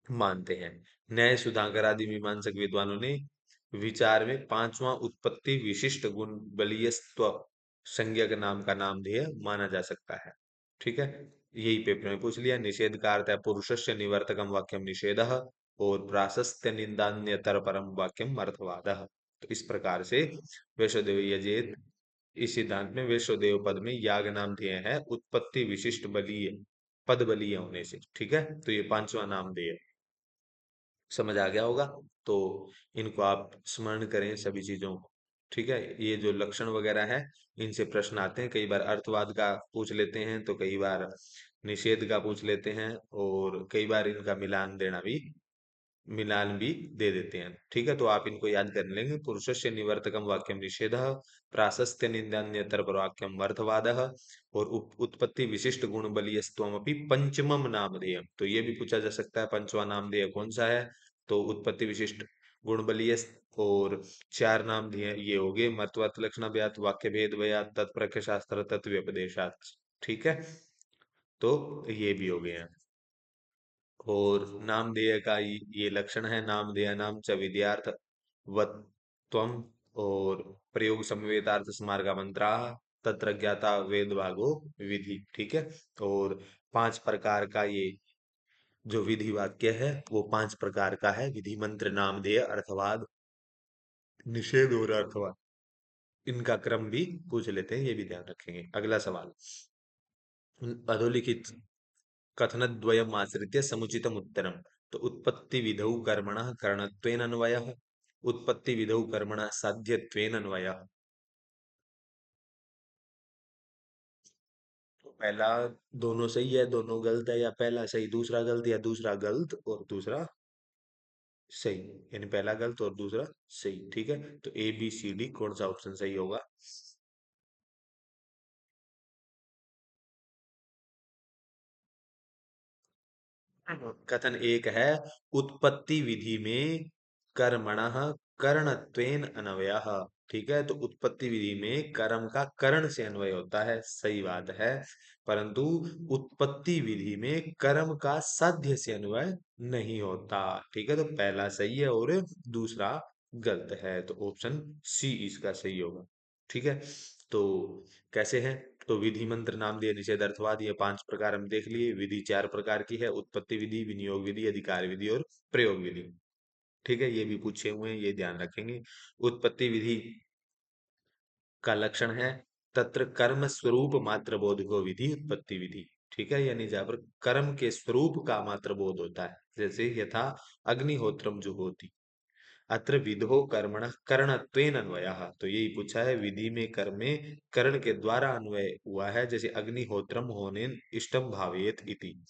A: मानते हैं। न्याय सुधाकर आदि मीमांसक विद्वानों ने विचार में पांचवा उत्पत्ति विशिष्ट गुण बलियस्त्व संज्ञक नाम का नामधेय माना जा सकता है। ठीक है। यही पेपर में पूछ लिया। निषेध का अर्थ है पुरुषस्य निवर्तकम वाक्यम निषेध, और प्राशस्त्य निंदान्यतर परम वाक्यम अर्थवाद। तो इस प्रकार से वैश्वदेव यजेत, इस सिद्धांत में वैश्वदेव पद में याग नाम ध्येय है उत्पत्ति विशिष्ट बलीय, पद बलीय होने से। ठीक है। तो ये पांचवा नाम ध्येय समझ आ गया होगा। तो इनको आप स्मरण करें सभी चीजों को। ठीक है। ये जो लक्षण वगैरह है, इनसे प्रश्न आते हैं, कई बार अर्थवाद का पूछ लेते हैं, तो कई बार निषेध का पूछ लेते हैं, और कई बार इनका मिलान भी दे देते हैं। ठीक है। तो आप इनको याद कर लेंगे, पुरुषस्य निवर्तकम वाक्यम निषेध, प्राशस्त्य निंदान्यतर पर वाक्यम अर्थवाद, और उत्पत्ति विशिष्ट गुण बलियस्त्वमपि पंचमम नामधेयम। तो ये भी पूछा जा सकता है पंचवा नामधेय कौन सा है, तो उत्पत्ति विशिष्ट गुण बलिय, और चार नाम दिए ये हो गए, मत्वर्थ लक्षण व्यात, वाक्य भेद व्यात, तत्प्रख्य शास्त्र, तत्व उपदेशात। ठीक है। तो ये भी हो गए हैं। और नामधेय का ये लक्षण है, नामधेय नाम च विद्यार्थ वत्वम, और प्रयोग समवेतार्थ स्मारका मंत्रा, तत्र ज्ञाता वेद भागो विधि। ठीक है। और पांच प्रकार का ये जो विधि वाक्य है वो पांच प्रकार का है, विधि मंत्र नामधेय अर्थवाद निषेध और अर्थवाद। इनका क्रम भी पूछ लेते हैं, ये भी ध्यान रखेंगे। अगला सवाल, अधोलिखित कथनद्वयम् आश्रित्य समुचितम् उत्तरम्। तो उत्पत्ति विधौ कर्मणः करणत्वेन अन्वयः, उत्पत्ति विधौ कर्मणः साध्यत्वेन अन्वयः। तो पहला दोनों सही है, दोनों गलत है, या पहला सही दूसरा गलत, या दूसरा गलत और दूसरा सही, यानी पहला गलत और दूसरा सही। ठीक है। तो ए बी सी डी कौन सा ऑप्शन सही होगा। कथन एक है, उत्पत्ति विधि में कर्मणः करणत्वेन अन्वयः। ठीक है। तो उत्पत्ति विधि में कर्म का करण से अन्वय होता है, सही बात है। परंतु उत्पत्ति विधि में कर्म का साध्य से अन्वय नहीं होता। ठीक है। तो पहला सही है और दूसरा गलत है, तो ऑप्शन सी इसका सही होगा। ठीक है। तो कैसे है, तो विधि मंत्र नाम दिए, निषेध अर्थवाद, ये पांच प्रकार हम देख लिए। विधि चार प्रकार की है, उत्पत्ति विधि, विनियोग विधि, अधिकार विधि और प्रयोग विधि। ठीक है। ये भी पूछे हुए हैं, ये ध्यान रखेंगे। उत्पत्ति विधि का लक्षण है, तत्र कर्म स्वरूप मात्र बोध को विधि उत्पत्ति विधि। ठीक है। यानी जहाँ पर कर्म के स्वरूप का मात्र बोध होता है, जैसे यथा अग्निहोत्रम जुहोति, अत्र विधो कर्मण करणत्वेन अन्वयः। तो यही पूछा है, विधि में कर्म में करण के द्वारा अन्वय हुआ है, जैसे अग्निहोत्रम होने इष्टम भावेत इति।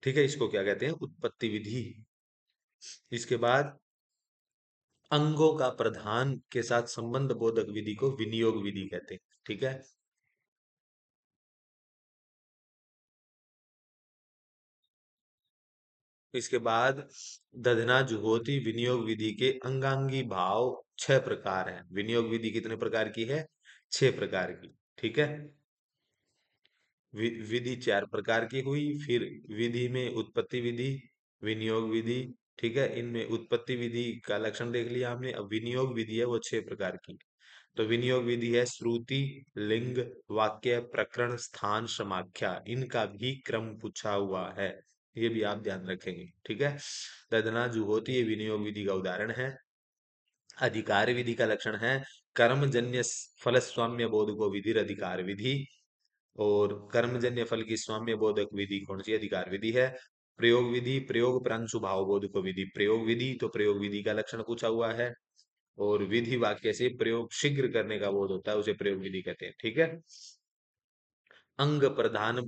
A: ठीक है, इसको क्या कहते हैं? उत्पत्ति विधि। इसके बाद अंगों का प्रधान के साथ संबंध बोधक विधि को विनियोग विधि कहते हैं। ठीक है। इसके बाद दधना जुहोती विनियोग विधि के अंगांगी भाव 6 प्रकार हैं। विनियोग विधि कितने प्रकार की है? 6 प्रकार की। ठीक है। विधि 4 प्रकार की हुई। फिर विधि में उत्पत्ति विधि, विनियोग विधि। ठीक है, इनमें उत्पत्ति विधि का लक्षण देख लिया हमने। अब विनियोग विधि है वो 6 प्रकार की। तो विनियोग विधि है श्रुति, लिंग, वाक्य, प्रकरण, स्थान, समाख्या। इनका भी क्रम पूछा हुआ है, ये भी आप ध्यान रखेंगे। ठीक है। तदना जुहोती ये विनियोग विधि का उदाहरण है। अधिकार विधि का लक्षण है कर्मजन्य फल स्वाम्य बोध को विधि अधिकार विधि। और कर्मजन्य फल की स्वाम्य बोधक विधि कौन सी? अधिकार विधि है। प्रयोग विधि प्रयोग प्रांशु भाव बोध को विधि प्रयोग विधि, तो प्रयोग विधि का लक्षण पूछा हुआ है। और विधि वाक्य से प्रयोग शीघ्र करने का बोध होता है, उसे प्रयोग विधि कहते हैं। ठीक है। अंग प्रधान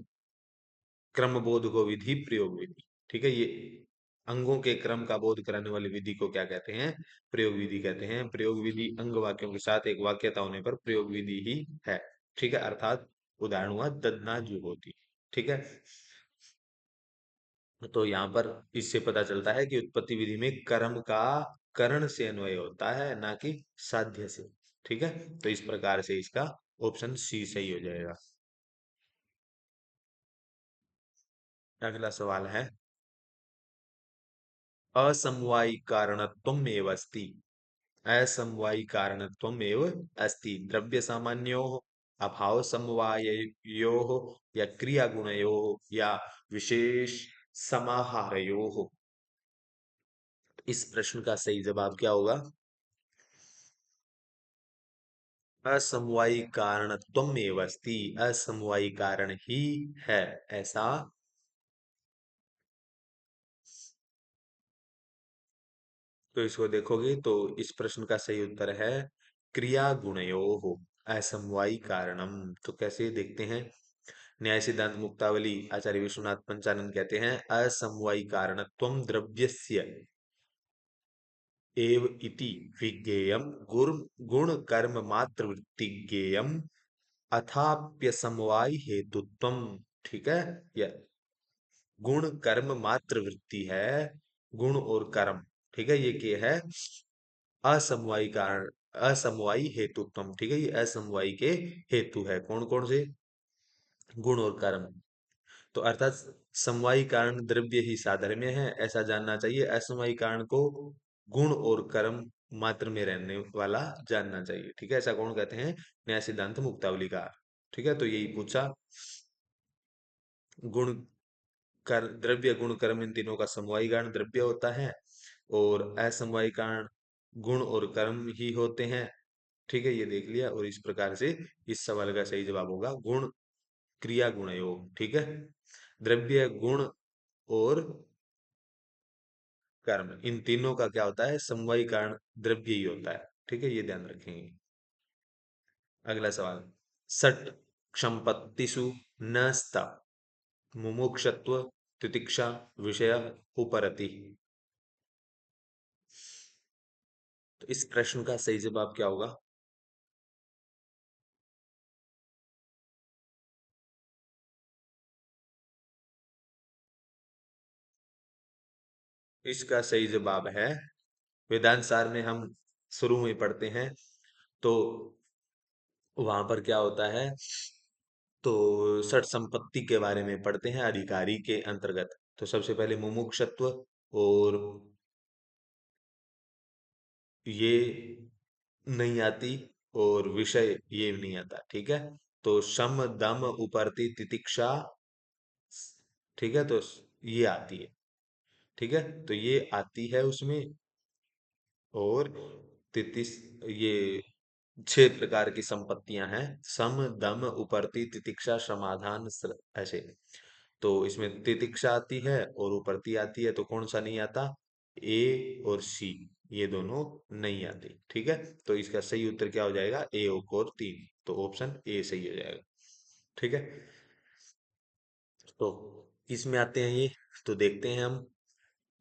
A: क्रम बोध को विधि प्रयोग विधि। ठीक है, ये अंगों के क्रम का बोध कराने वाली विधि को क्या कहते हैं? प्रयोग विधि कहते हैं। प्रयोग विधि अंग वाक्यों के साथ एक वाक्यता होने पर प्रयोग विधि ही है। ठीक है, अर्थात उदाहरण हुआ ददना जुहोती। ठीक है। तो यहाँ पर इससे पता चलता है कि उत्पत्ति विधि में कर्म का करण से अन्वय होता है, ना कि साध्य से। ठीक है। तो इस प्रकार से इसका ऑप्शन सी सही हो जाएगा। अगला सवाल है असमवायी कारणत्वम एव अस्ति। असमवायी कारणत्वम एव अस्ति द्रव्य सामान्योः अभाव समवाययोः या क्रिया गुणयोः या विशेष समाहारयोः। इस प्रश्न का सही जवाब क्या होगा? असमवायी कारणत्वम एव अस्ति, असमवायी कारण ही है ऐसा। तो इसको देखोगे तो इस प्रश्न का सही उत्तर है क्रिया गुणयोः असमवायी कारणम। तो कैसे देखते हैं? न्याय सिद्धांत मुक्तावली आचार्य विश्वनाथ पंचानन कहते हैं असमवायी कारणत्वम द्रव्यस्य एव इति विज्ञेयम गुण कर्म मात्र वृत्ति ज्ञेयम अथाप्य समवाय हेतुत्वम। ठीक है। या गुण कर्म मात्र वृत्ति है, गुण और कर्म। ठीक है, ये क्या है? असमवायी कारण, असमवायी हेतुत्वम। ठीक है, ये असमवायी के हेतु है। कौन कौन से? गुण और कर्म। तो अर्थात समवायी कारण द्रव्य ही साधर्म्य है, ऐसा जानना चाहिए। असमवायी कारण को गुण और कर्म मात्र में रहने वाला जानना चाहिए। ठीक है, ऐसा कौन कहते हैं? न्याय सिद्धांत मुक्तावलीकार। ठीक है, तो यही पूछा। गुण कर द्रव्य गुण कर्म इन तीनों का समवायी कारण द्रव्य होता है, और असमवायी कारण गुण और कर्म ही होते हैं। ठीक है, ये देख लिया। और इस प्रकार से इस सवाल का सही जवाब होगा गुण क्रिया गुण योग। ठीक है। द्रव्य गुण और कर्म इन तीनों का क्या होता है? समवायी कारण द्रव्य ही होता है। ठीक है, ये ध्यान रखेंगे। अगला सवाल सट क्षमपत्तिषु न स्त मुमुक्षत्व तितिक्षा विषय उपरति। तो इस प्रश्न का सही जवाब क्या होगा? इसका सही जवाब है वेदांत सार में हम शुरू में पढ़ते हैं, तो वहां पर क्या होता है? तो षट संपत्ति के बारे में पढ़ते हैं अधिकारी के अंतर्गत। तो सबसे पहले मुमुक्षत्व, और ये नहीं आती, और विषय ये नहीं आता। ठीक है। तो शम दम उपर्ति तितिक्षा। ठीक है, तो ये आती है। ठीक है, तो ये आती है उसमें। और तितिस ये 6 प्रकार की संपत्तियां हैं। सम दम उपर्ति तितिक्षा समाधान ऐसे। तो इसमें तितिक्षा आती है और उपरती आती है, तो कौन सा नहीं आता? ए और सी, ये दोनों नहीं आती। ठीक है, तो इसका सही उत्तर क्या हो जाएगा? ए और 3। तो ऑप्शन ए सही हो जाएगा। ठीक है। तो इसमें आते हैं ये, तो देखते हैं हम।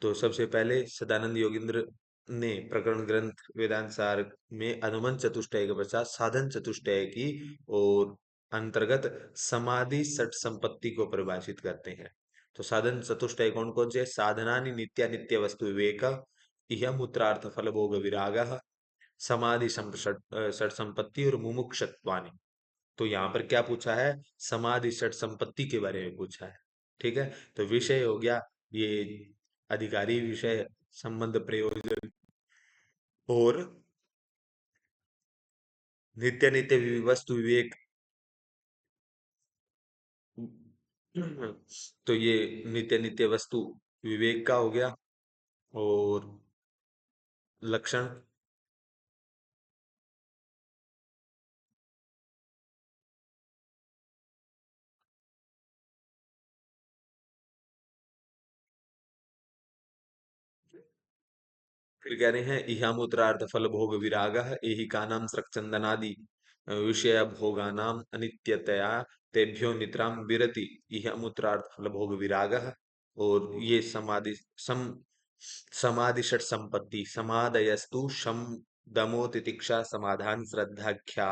A: तो सबसे पहले सदानंद योगींद्र ने प्रकरण ग्रंथ वेदांत सार में अनुमान चतुष्टय के पश्चात साधन चतुष्टय की और अंतर्गत समाधि सट संपत्ति को परिभाषित करते हैं। तो साधन चतुष्टय कौन कौन से? साधनानि नित्य नित्य वस्तु विवेक, इह मूत्रार्थ फल भोग विराग, समाधि षट संपत्ति और मुमुक्षत्वानि। तो यहाँ पर क्या पूछा है? समाधि षट संपत्ति के बारे में पूछा है। ठीक है, तो विषय हो गया ये अधिकारी विषय, संबंध प्रयोजन और नित्य नित्य वस्तु विवेक। तो ये नित्य नित्य वस्तु विवेक का हो गया। और लक्षण, फिर कह रहे हैं इहामुत्रार्थ फल भोग विराग एहि का नाम सृक्चंदनादि विषय भोगानाम अनित्यतया तेभ्यो निद्राम विरति इहामुत्रार्थ फल भोग विराग। और ये समाधि समाधि षट संपत्ति समादयस्तु शम दमो तितिक्षा समाधान श्रद्धाख्या।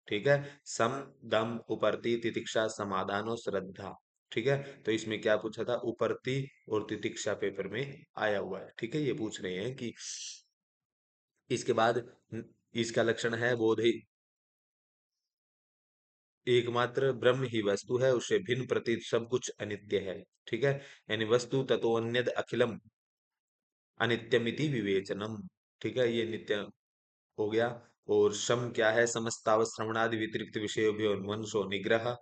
A: ठीक है, सम दम उपरति तितिक्षा समाधानो श्रद्धा। ठीक है, तो इसमें क्या पूछा था? उपरति और तितिक्षा पेपर में आया हुआ है। ठीक है, ये पूछ रहे हैं कि इसके बाद इसका लक्षण है बोध ही एकमात्र ब्रह्म ही वस्तु है, उससे भिन्न प्रतीत सब कुछ अनित्य है। ठीक है, यानी वस्तु तत्व अन्यद अखिलम अनित्यमिति विवेचनम। ठीक है, ये नित्य हो गया। और शम क्या है? समस्ताव श्रवणादि व्यतिरिक्त विषयों मनसो निग्रह।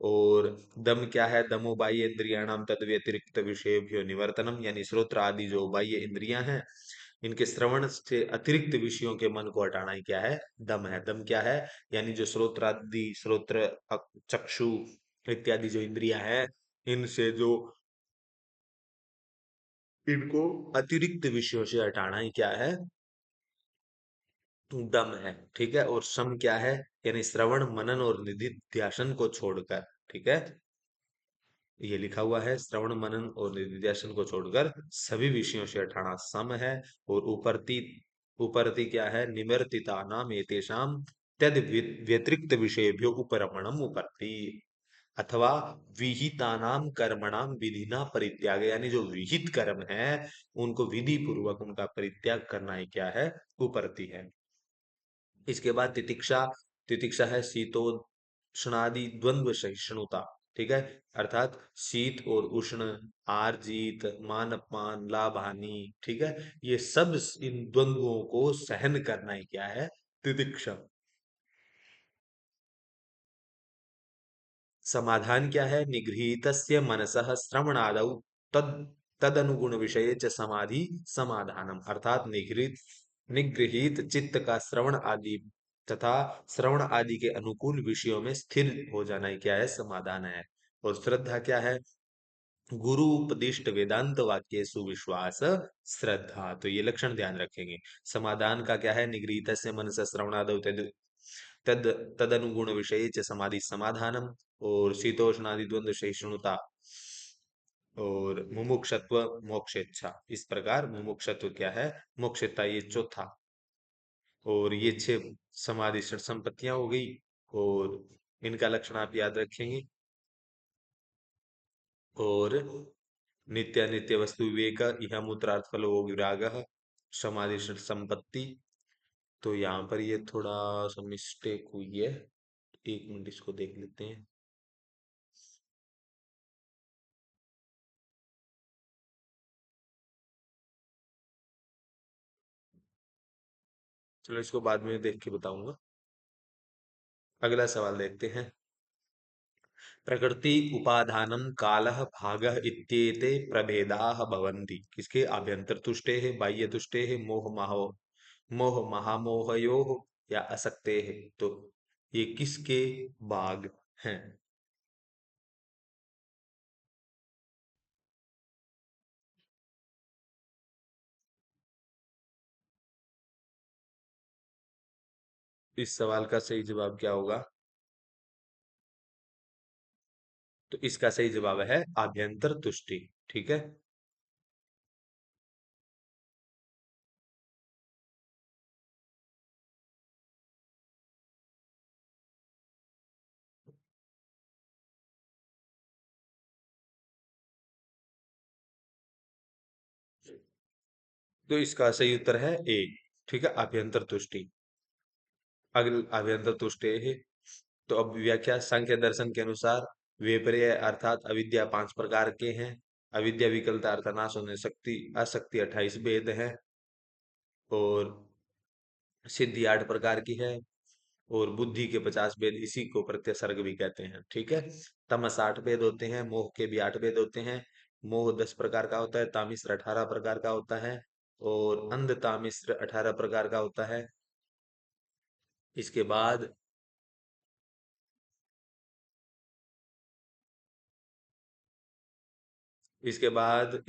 A: और दम क्या है? दमो बाह्य इंद्रियाणाम तद व्यतिरिक्त विषयों निवर्तनम, यानी श्रोत्र आदि जो बाह्य इंद्रियां हैं, इनके श्रवण से अतिरिक्त विषयों के मन को हटाना ही क्या है? दम है। दम क्या है? यानी जो श्रोत्र आदि श्रोत्र चक्षु इत्यादि जो इंद्रियां हैं, इनसे जो इनको अतिरिक्त विषयों से हटाना ही क्या है? दम है। ठीक है, और सम क्या है? यानी श्रवण मनन और निधिध्यासन को छोड़कर। ठीक है, ये लिखा हुआ है, श्रवण मनन और निधिध्यासन को छोड़कर सभी विषयों से हटाना सम है। और उपरति, उपरति क्या है? निवर्तिता नाम एतेषाम तद व्यतिरिक्त विषयेभ्यो उपरमणम उपरति। अथवा विहितानाम कर्मणाम विधिना परित्याग, यानी जो विहित कर्म है उनको विधि पूर्वक उनका परित्याग करना ही क्या है? उपरति है। इसके बाद तितिक्षा, तितिक्षा है शीतोष्णादि द्वंद्व सहिष्णुता। ठीक है, अर्थात शीत और उष्ण, आर जीत, मान अपमान, लाभ हानि। ठीक है, ये सब इन द्वंद्वों को सहन करना ही क्या है? तितिक्षा। समाधान क्या है? निगृहीतस्य मनसः श्रवणादौ तद तदनुगुण विषये च समाधि समाधानम, अर्थात निगृहित निगृहीत चित्त का श्रवण आदि तथा श्रवण आदि के अनुकूल विषयों में स्थिर हो जाना ही क्या है? समाधान है। और श्रद्धा क्या है? गुरु उपदिष्ट वेदांत वाक्य सुविश्वास श्रद्धा। तो ये लक्षण ध्यान रखेंगे। समाधान का क्या है? निगृहीत से मन से श्रवणादौ तद तद तदनुगुण विषय च समाधि समाधानम। और शीतोष्णादि द्वंद्व सहिष्णुता और मुमुक्षत्व मोक्षेच्छा। इस प्रकार मुमुक्षत्व क्या है? मोक्षता, ये चौथा। और ये छह समाधि षट संपत्तियां हो गई। और इनका लक्षण आप याद रखेंगे। और नित्य नित्य वस्तु विवेक, यह मूत्रार्थ फल वो विराग, समाधि षट संपत्ति। तो यहाँ पर ये थोड़ा सा मिस्टेक हुई है, एक मिनट इसको देख लेते हैं। चलो इसको बाद में देख के बताऊंगा। अगला सवाल देखते हैं। प्रकृति उपादानम कालः भागः इत्येते प्रभेदाः भवन्ति। किसके? आभ्यंतर तुष्टे है, बाह्य तुष्टे है, मोह महामोहयोः या असक्ते है। तो ये किसके भाग हैं? इस सवाल का सही जवाब क्या होगा? तो इसका सही जवाब है आभ्यंतर तुष्टि। ठीक है। तो इसका सही उत्तर है ए। ठीक है, आभ्यंतर तुष्टि। अगले अभ्यंतर तुष्टि है। तो अब व्याख्या, सांख्य दर्शन के अनुसार विपर्य अर्थात अविद्या 5 प्रकार के हैं। अविद्या विकलता अर्थ नाश होने शक्ति अशक्ति 28 भेद है। और सिद्धि 8 प्रकार की है। और बुद्धि के 50 भेद, इसी को प्रत्यसर्ग भी कहते हैं। ठीक है। तमस 8 भेद होते हैं, मोह के भी 8 भेद होते हैं। मोह 10 प्रकार का होता है, तामिश्र 18 प्रकार का होता है। और अंध तामिश्र 18 प्रकार का होता है। इसके बाद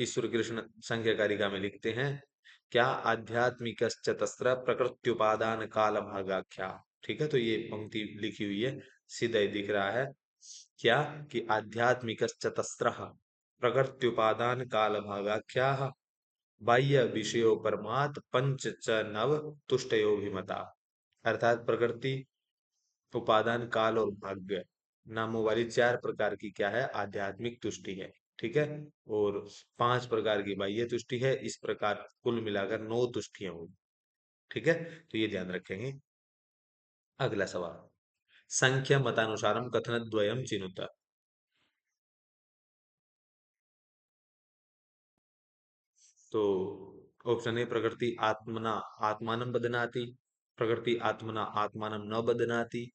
A: ईश्वर कृष्ण संख्या कारिका में लिखते हैं, क्या आध्यात्मिक चतस्र प्रकृत्युपादान काल भागाख्या। ठीक है, तो ये पंक्ति लिखी हुई है, सीधा ही दिख रहा है। क्या कि आध्यात्मिक चतस्र प्रकृत्युपादान काल भागाख्या बाह्य विषयो परमात् पंच च नव तुष्टयो विमता। अर्थात प्रकृति, उपादान, काल और भाग्य नामों वाली 4 प्रकार की क्या है, आध्यात्मिक तुष्टि है। ठीक है। और 5 प्रकार की बाह्य तुष्टि है। इस प्रकार कुल मिलाकर 9 तुष्टियां हुई। ठीक है, तो ये ध्यान रखेंगे। अगला सवाल, संख्या मतानुसारम कथन द्वयम चिनुत। तो ऑप्शन ए, प्रकृति आत्मना आत्मानं बदनाति। प्रकृति आत्मना आत्मानं न बदनाति।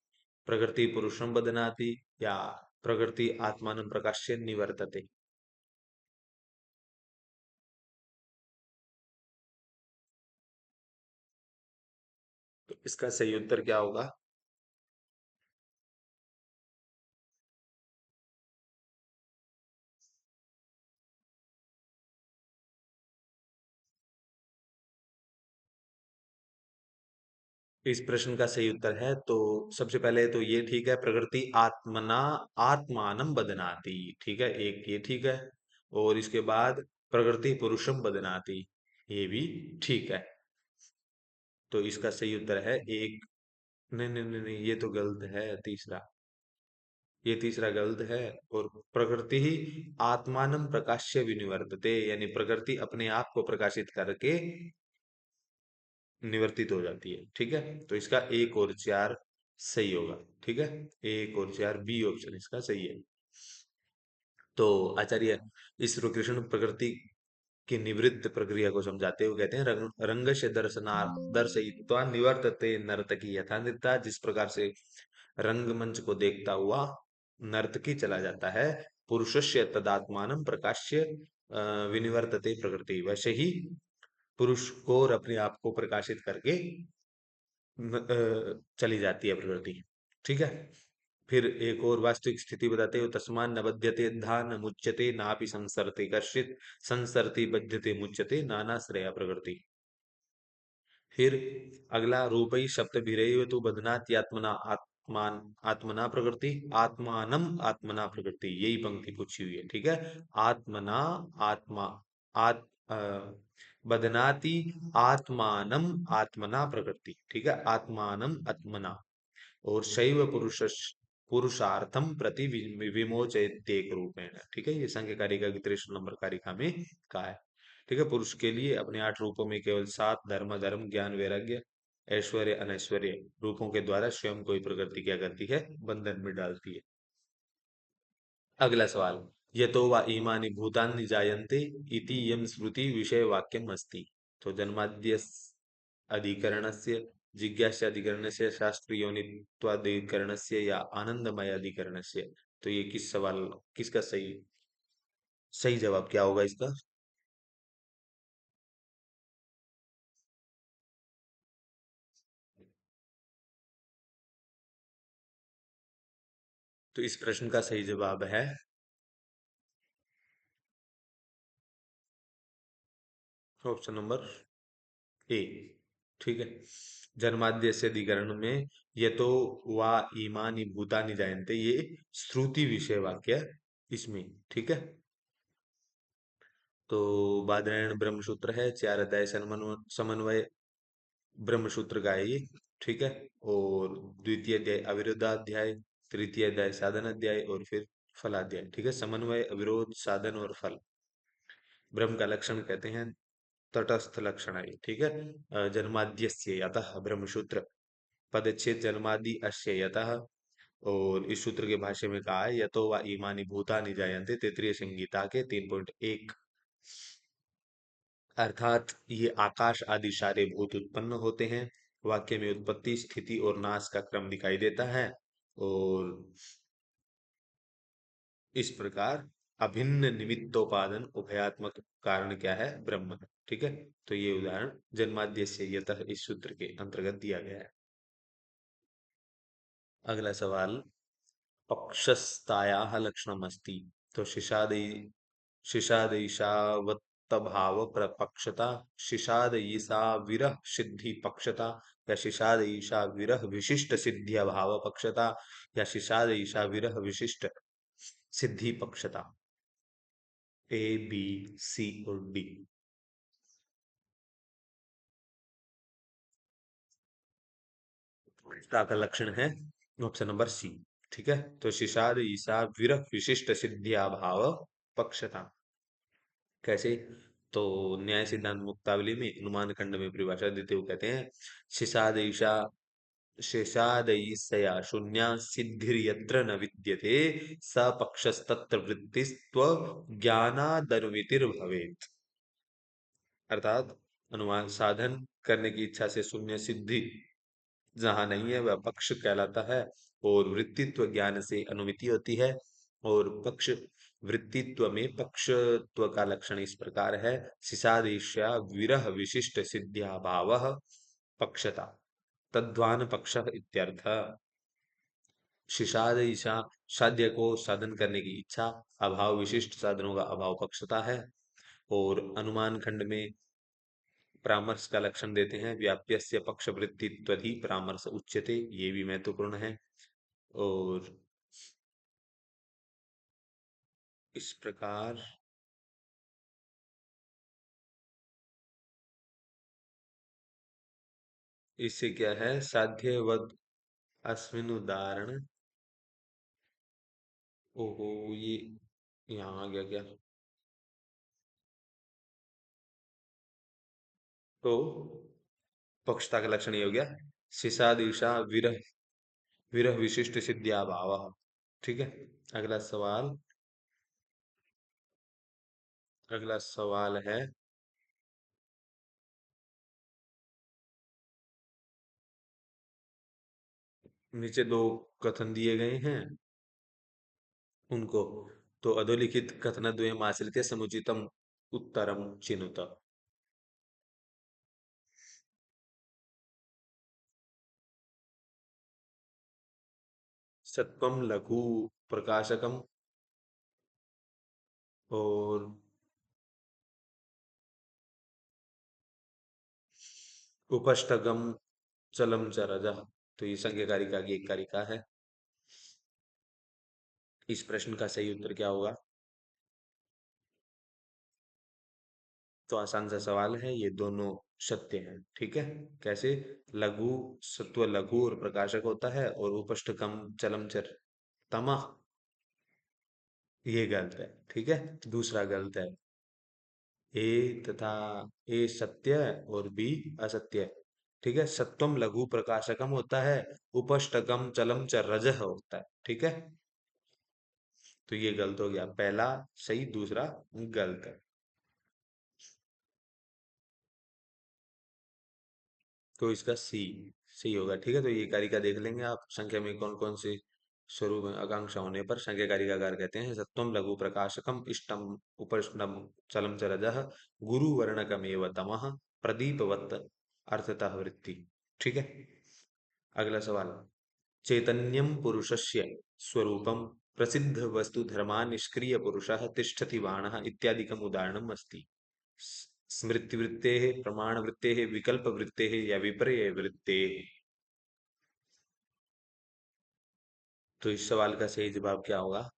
A: प्रकृति पुरुषं बदनाति। या प्रकृति आत्मानं प्रकाश्य निवर्तते। तो इसका सही उत्तर क्या होगा? इस प्रश्न का सही उत्तर है, तो सबसे पहले तो ये ठीक है, प्रकृति आत्मना आत्मानं बदनाति। ठीक है, एक ये ठीक है। और इसके बाद प्रकृति पुरुषम बदनाति, ये भी ठीक है। तो इसका सही उत्तर है एक। नहीं नहीं नहीं नहीं, ये तो गलत है तीसरा। ये तीसरा गलत है। और प्रकृति ही आत्मानं प्रकाश्य विनिवर्तते, यानी प्रकृति अपने आप को प्रकाशित करके निवर्तित हो जाती है। ठीक है, तो इसका 1 और 4 सही होगा। ठीक है, 1 और 4 बी ऑप्शन इसका सही है। तो आचार्य इस कृष्ण प्रकृति की निवृत्त प्रक्रिया को समझाते हुए कहते हैं, रंग से दर्शयित्वा निवर्तते नर्तकी यथा नृत्या। जिस प्रकार से रंगमंच को देखता हुआ नर्तकी चला जाता है, पुरुषस्य तदात्मानं प्रकाश्य विनिवर्तते प्रकृति, वैसे ही पुरुष को और अपने आप को प्रकाशित करके चली जाती है प्रकृति। ठीक है। फिर एक और वास्तविक स्थिति बताते हो, तस्मान न बध्यते धा न मुच्यते नापि संसरते कर्षित संसरति बध्यते मुच्यते नाना श्रेया प्रकृति। फिर अगला, रूपई शब्द भिरेव तो बदनाति आत्मना आत्मान आत्मना प्रकृति आत्मानम आत्मना प्रकृति, यही पंक्ति पूछी हुई है। ठीक है, आत्मना आत्मा आत अ, बदनाति आत्मानम आत्मना प्रकृति। ठीक है, आत्मानम आत्मना। और शैव पुरुष पुरुषार्थम प्रति विमोचयते एक रूपेण। ठीक है, ये संघ कारिका की 63 नंबर कारिका में कहा है। ठीक है, पुरुष के लिए अपने 8 रूपों में केवल 7 धर्म धर्म ज्ञान वैराग्य ऐश्वर्य अनैश्वर्य रूपों के द्वारा स्वयं को ही प्रकृति क्या करती है, बंधन में डालती है। अगला सवाल, यतो वा इमानि भूतानि जायन्ते इति यम श्रुति विषय वाक्यम अस्ति। तो जन्माद्य अधिकरणस्य, जिज्ञासा अधिकरणस्य, शास्त्रीयोनित्वाधिकरणस्य या आनंदमय अधिकरणस्य। तो ये किस सवाल, किसका सही सही जवाब क्या होगा इसका? तो इस प्रश्न का सही जवाब है ऑप्शन नंबर ए। ठीक है, जन्माद्य से अधिकरण में ये तो वा ईमानी भूतानि जायन्ते, ये श्रुति विषय वाक्य है। इसमें। ठीक है। तो बादरायण ब्रह्मसूत्र है, 4 अध्याय समन्वय ब्रह्मसूत्र का है ये। ठीक है। और द्वितीय अध्याय अविरोधाध्याय, तृतीय अध्याय साधन अध्याय और फिर फलाध्याय। ठीक है। समन्वय, अविरोध, साधन और फल। ब्रह्म का लक्षण कहते हैं तटस्थ लक्षण है। ठीक है। जन्माद्यस्य यतः ब्रह्मसूत्र, पदच्छेद जन्मादि अस्य यतः। और इस सूत्र के भाष्य में कहा है यतो वा इमानि भूतानि जायन्ते, तैत्तिरीय संगीता के 3.1। अर्थात ये आकाश आदि सारे भूत उत्पन्न होते हैं। वाक्य में उत्पत्ति, स्थिति और नाश का क्रम दिखाई देता है। और इस प्रकार अभिन्न निमित्तोपादन उभयात्मक कारण क्या है? ब्रह्म है। ठीक है। तो ये उदाहरण जन्माद्य से यतः इस सूत्र के अंतर्गत दिया गया है। अगला सवाल, पक्षस्तायाः लक्षणमस्ति। तो शिशादईशावत्तभाव प्रपक्षता, शिशादईशा विरह सिद्धि पक्षता, या शिशादईशा विरह विशिष्ट सिद्धि अभाव पक्षता, या शिशादईशा विरह विशिष्ट सिद्धि पक्षता। ए, बी, सी और डी। का लक्षण है ऑप्शन नंबर सी। ठीक है। तो शिशाद ईसा विरह विशिष्ट सिद्धिया भाव पक्षता। कैसे? तो न्याय सिद्धांत मुक्तावली में अनुमान खंड में परिभाषा देते हुए कहते हैं शिशाद ईशा शेषादयिसया शून्या सिद्धिर्यत्र न विद्यते स पक्षस्तत्र वृत्तिस्त्व ज्ञानादनुमितिर्भवेत्। अर्थात अनुमान साधन करने की इच्छा से शून्य सिद्धि जहां नहीं है वह पक्ष कहलाता है। और वृत्तित्व ज्ञान से अनुमिति होती है। और पक्ष वृत्तित्व में पक्षत्व का लक्षण इस प्रकार है, सिसादेश्या विरह विशिष्ट सिद्ध्या भाव पक्षता, तद्वान पक्ष इत्यर्थ। शिषाद ईशा साध्य को साधन करने की इच्छा, अभाव विशिष्ट साधनों का अभाव पक्षता है। और अनुमान खंड में परामर्श का लक्षण देते हैं व्याप्यस्य पक्ष वृत्तित्वधि परामर्श उच्यते। ये भी महत्वपूर्ण है। और इस प्रकार इससे क्या है, साध्यवद अस्मिन उदाहरण। ओहो, ये यहाँ आ गया क्या? तो पक्षता का लक्षण ये हो गया शिशादिशा विरह विरह विशिष्ट सिद्ध्या भाव। ठीक है। अगला सवाल, अगला सवाल है, नीचे दो कथन दिए गए हैं उनको। तो अधोलिखित कथनद्वयम् आश्रित्य समुचितम उत्तरम चिनुत। सत्वम लघु प्रकाशकम और उपष्टगम चलम चरजः। तो ये संज्ञा कारिका की एक कारिका है। इस प्रश्न का सही उत्तर क्या होगा? तो आसान सा सवाल है, ये दोनों सत्य हैं। ठीक है। कैसे? लघु सत्व लघु और प्रकाशक होता है, और उपष्टकम चलम चर तमः, ये गलत है। ठीक है। दूसरा गलत है। ए तथा ए सत्य है और बी असत्य है। ठीक है। सत्वम लघु प्रकाशकम होता है, उपष्टकम चलम च रजः होता है। ठीक है। तो ये गलत हो गया, पहला सही दूसरा गलत है। तो इसका सी सही होगा। ठीक है। तो ये कारिका देख लेंगे आप, संख्या में कौन कौन से स्वरूप में आकांक्षा होने पर संख्या कारिकाकार कहते हैं। सत्वम लघु प्रकाशकम इष्टम उपष्टम चलम च रजः गुरु वर्णकमेव तमः प्रदीपवत् अर्थतः वृत्ति। ठीक है। अगला सवाल, चैतन्यम पुरुषस्य स्वरूपम प्रसिद्ध वस्तु धर्मा निष्क्रिय पुरुषः तिष्ठति बाणः इत्यादिकम् उदाहरणम् अस्ति। स्मृतिवृत्तेः, प्रमाणवृत्तेः, विकल्पवृत्तेः या विपर्ययवृत्तेः। तो इस सवाल का सही जवाब क्या होगा?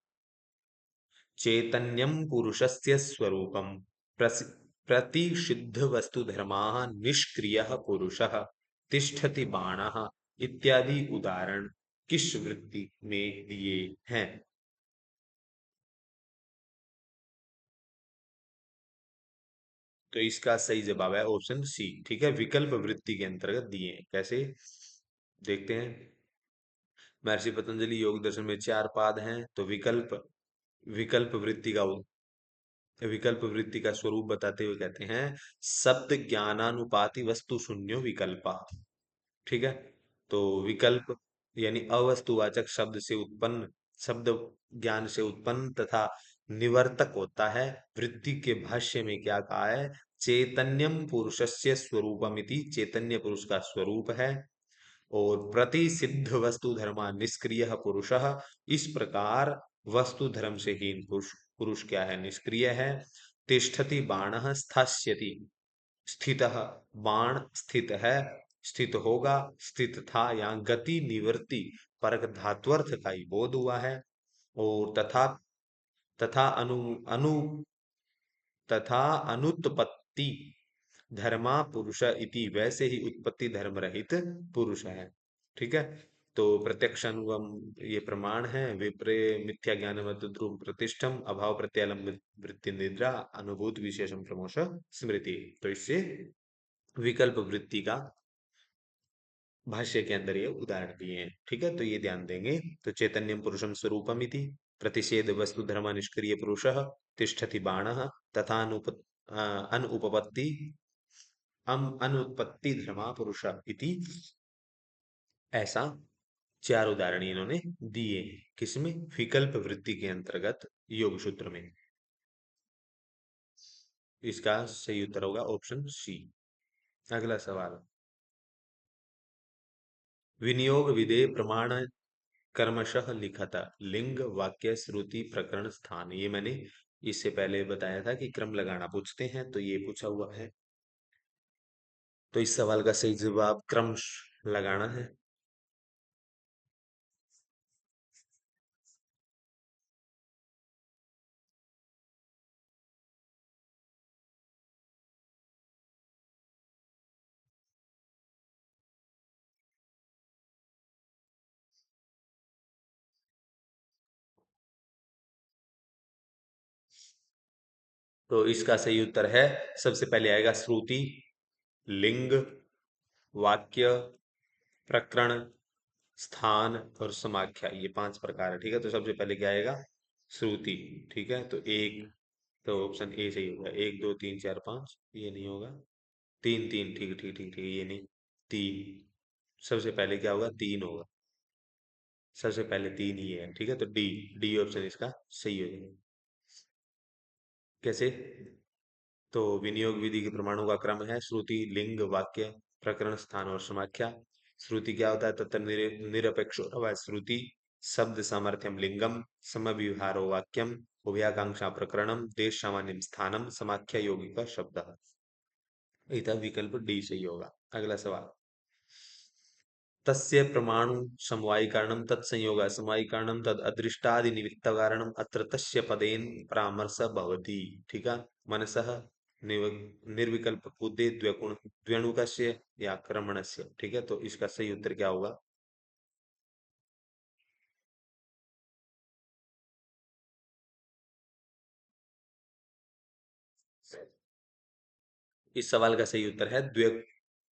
A: चैतन्यम पुरुषस्य स्वरूपम प्रसि- प्रतिषिद्ध वस्तु धर्माः निष्क्रियः पुरुषः तिष्ठति बाणः इत्यादि उदाहरण किस वृत्ति में दिए हैं? तो इसका सही जवाब है ऑप्शन सी। ठीक है, विकल्प वृत्ति के अंतर्गत दिए हैं। कैसे, देखते हैं। महर्षि पतंजलि योग दर्शन में चार पाद हैं, तो विकल्प वृत्ति का विकल्प वृत्ति का स्वरूप बताते हुए कहते हैं, शब्द ज्ञानानुपाति वस्तु शून्यो विकल्पा। ठीक है, तो विकल्प यानी अवस्तुवाचक शब्द से उत्पन्न, शब्द ज्ञान से उत्पन्न तथा निवर्तक होता है। वृत्ति के भाष्य में क्या कहा है? चैतन्यम पुरुषस्य स्वरूपमिति, चैतन्य पुरुष का स्वरूप है। और प्रतिसिद्ध वस्तु धर्मा निष्क्रिय पुरुष, इस प्रकार वस्तु धर्म से हीन पुरुष, पुरुष क्या है? निष्क्रिय है। तिष्ठति बाण स्थास्यति, स्थित, बाण स्थित है, स्थित होगा, स्थित था, यहाँ गति निवृत्ति परक धात्वर्थ का ही बोध हुआ है। और तथा अनु अनु तथा अनुत्पत्ति धर्मा पुरुष इति, वैसे ही उत्पत्ति धर्म रहित पुरुष है। ठीक है, तो प्रत्यक्ष अनुगम ये प्रमाण है। विप्रे मिथ्या ज्ञान मत ध्रुव प्रतिष्ठम अभाव प्रत्यालंब वृत्ति निद्रा अनुभूत विशेषम प्रमोश स्मृति। तो इससे विकल्प वृत्ति का भाष्य के अंदर ये उदाहरण दिए हैं। ठीक है, तो ये ध्यान देंगे। तो चैतन्यम पुरुषम स्वरूपम इति, प्रतिषेध वस्तु धर्म निष्क्रिय पुरुषः, तिष्ठति बाणः, तथा अनुपपत्ति अनुत्पत्ति धर्मा पुरुष इति, ऐसा चार उदाहरण इन्होंने दिए। किसमें? विकल्प वृत्ति के अंतर्गत योग सूत्र में। इसका सही उत्तर होगा ऑप्शन सी। अगला सवाल, विनियोग विधेय प्रमाण कर्मशः लिखत, लिंग वाक्य श्रुति प्रकरण स्थान। ये मैंने इससे पहले बताया था कि क्रम लगाना पूछते हैं, तो ये पूछा हुआ है। तो इस सवाल का सही जवाब क्रम लगाना है। तो इसका सही उत्तर है, सबसे पहले आएगा श्रुति, लिंग, वाक्य, प्रकरण, स्थान और समाख्या, ये पांच प्रकार है। ठीक है, तो सबसे पहले क्या आएगा? श्रुति। ठीक है, तो एक, तो ऑप्शन ए सही होगा। एक दो तीन चार पांच, ये नहीं होगा। तीन तीन, ठीक ठीक ठीक ठीक, ये नहीं। तीन, सबसे पहले क्या होगा? तीन होगा। सबसे पहले तीन ही है। ठीक है, तो डी, डी ऑप्शन इसका सही हो जाएगा। कैसे? तो विनियोग विधि के प्रमाणों का क्रम है श्रुति, लिंग, वाक्य, प्रकरण, स्थान और समाख्या। श्रुति क्या होता है? तत्र निरपेक्षो वा श्रुति, शब्द सामर्थ्यम लिंगम, समव्यवहारो वाक्यम, उभयाकांक्षा प्रकरणम, देश सामान्यम स्थानम, समाख्या योगी का शब्द। इतना विकल्प डी सही होगा। अगला सवाल, तस्य प्रमाणु समवायी कारणम तत्संयोग समवायी कारणम तद अदृष्टादि निमित्त कारणम अत्र तस्य पदेन परामर्श भवति। ठीक है, मनसः निर्विकल्प बुद्धि द्विगुण द्व्यणुकस्य या क्रमणस्य। ठीक है, तो इसका सही उत्तर क्या होगा? इस सवाल का सही उत्तर है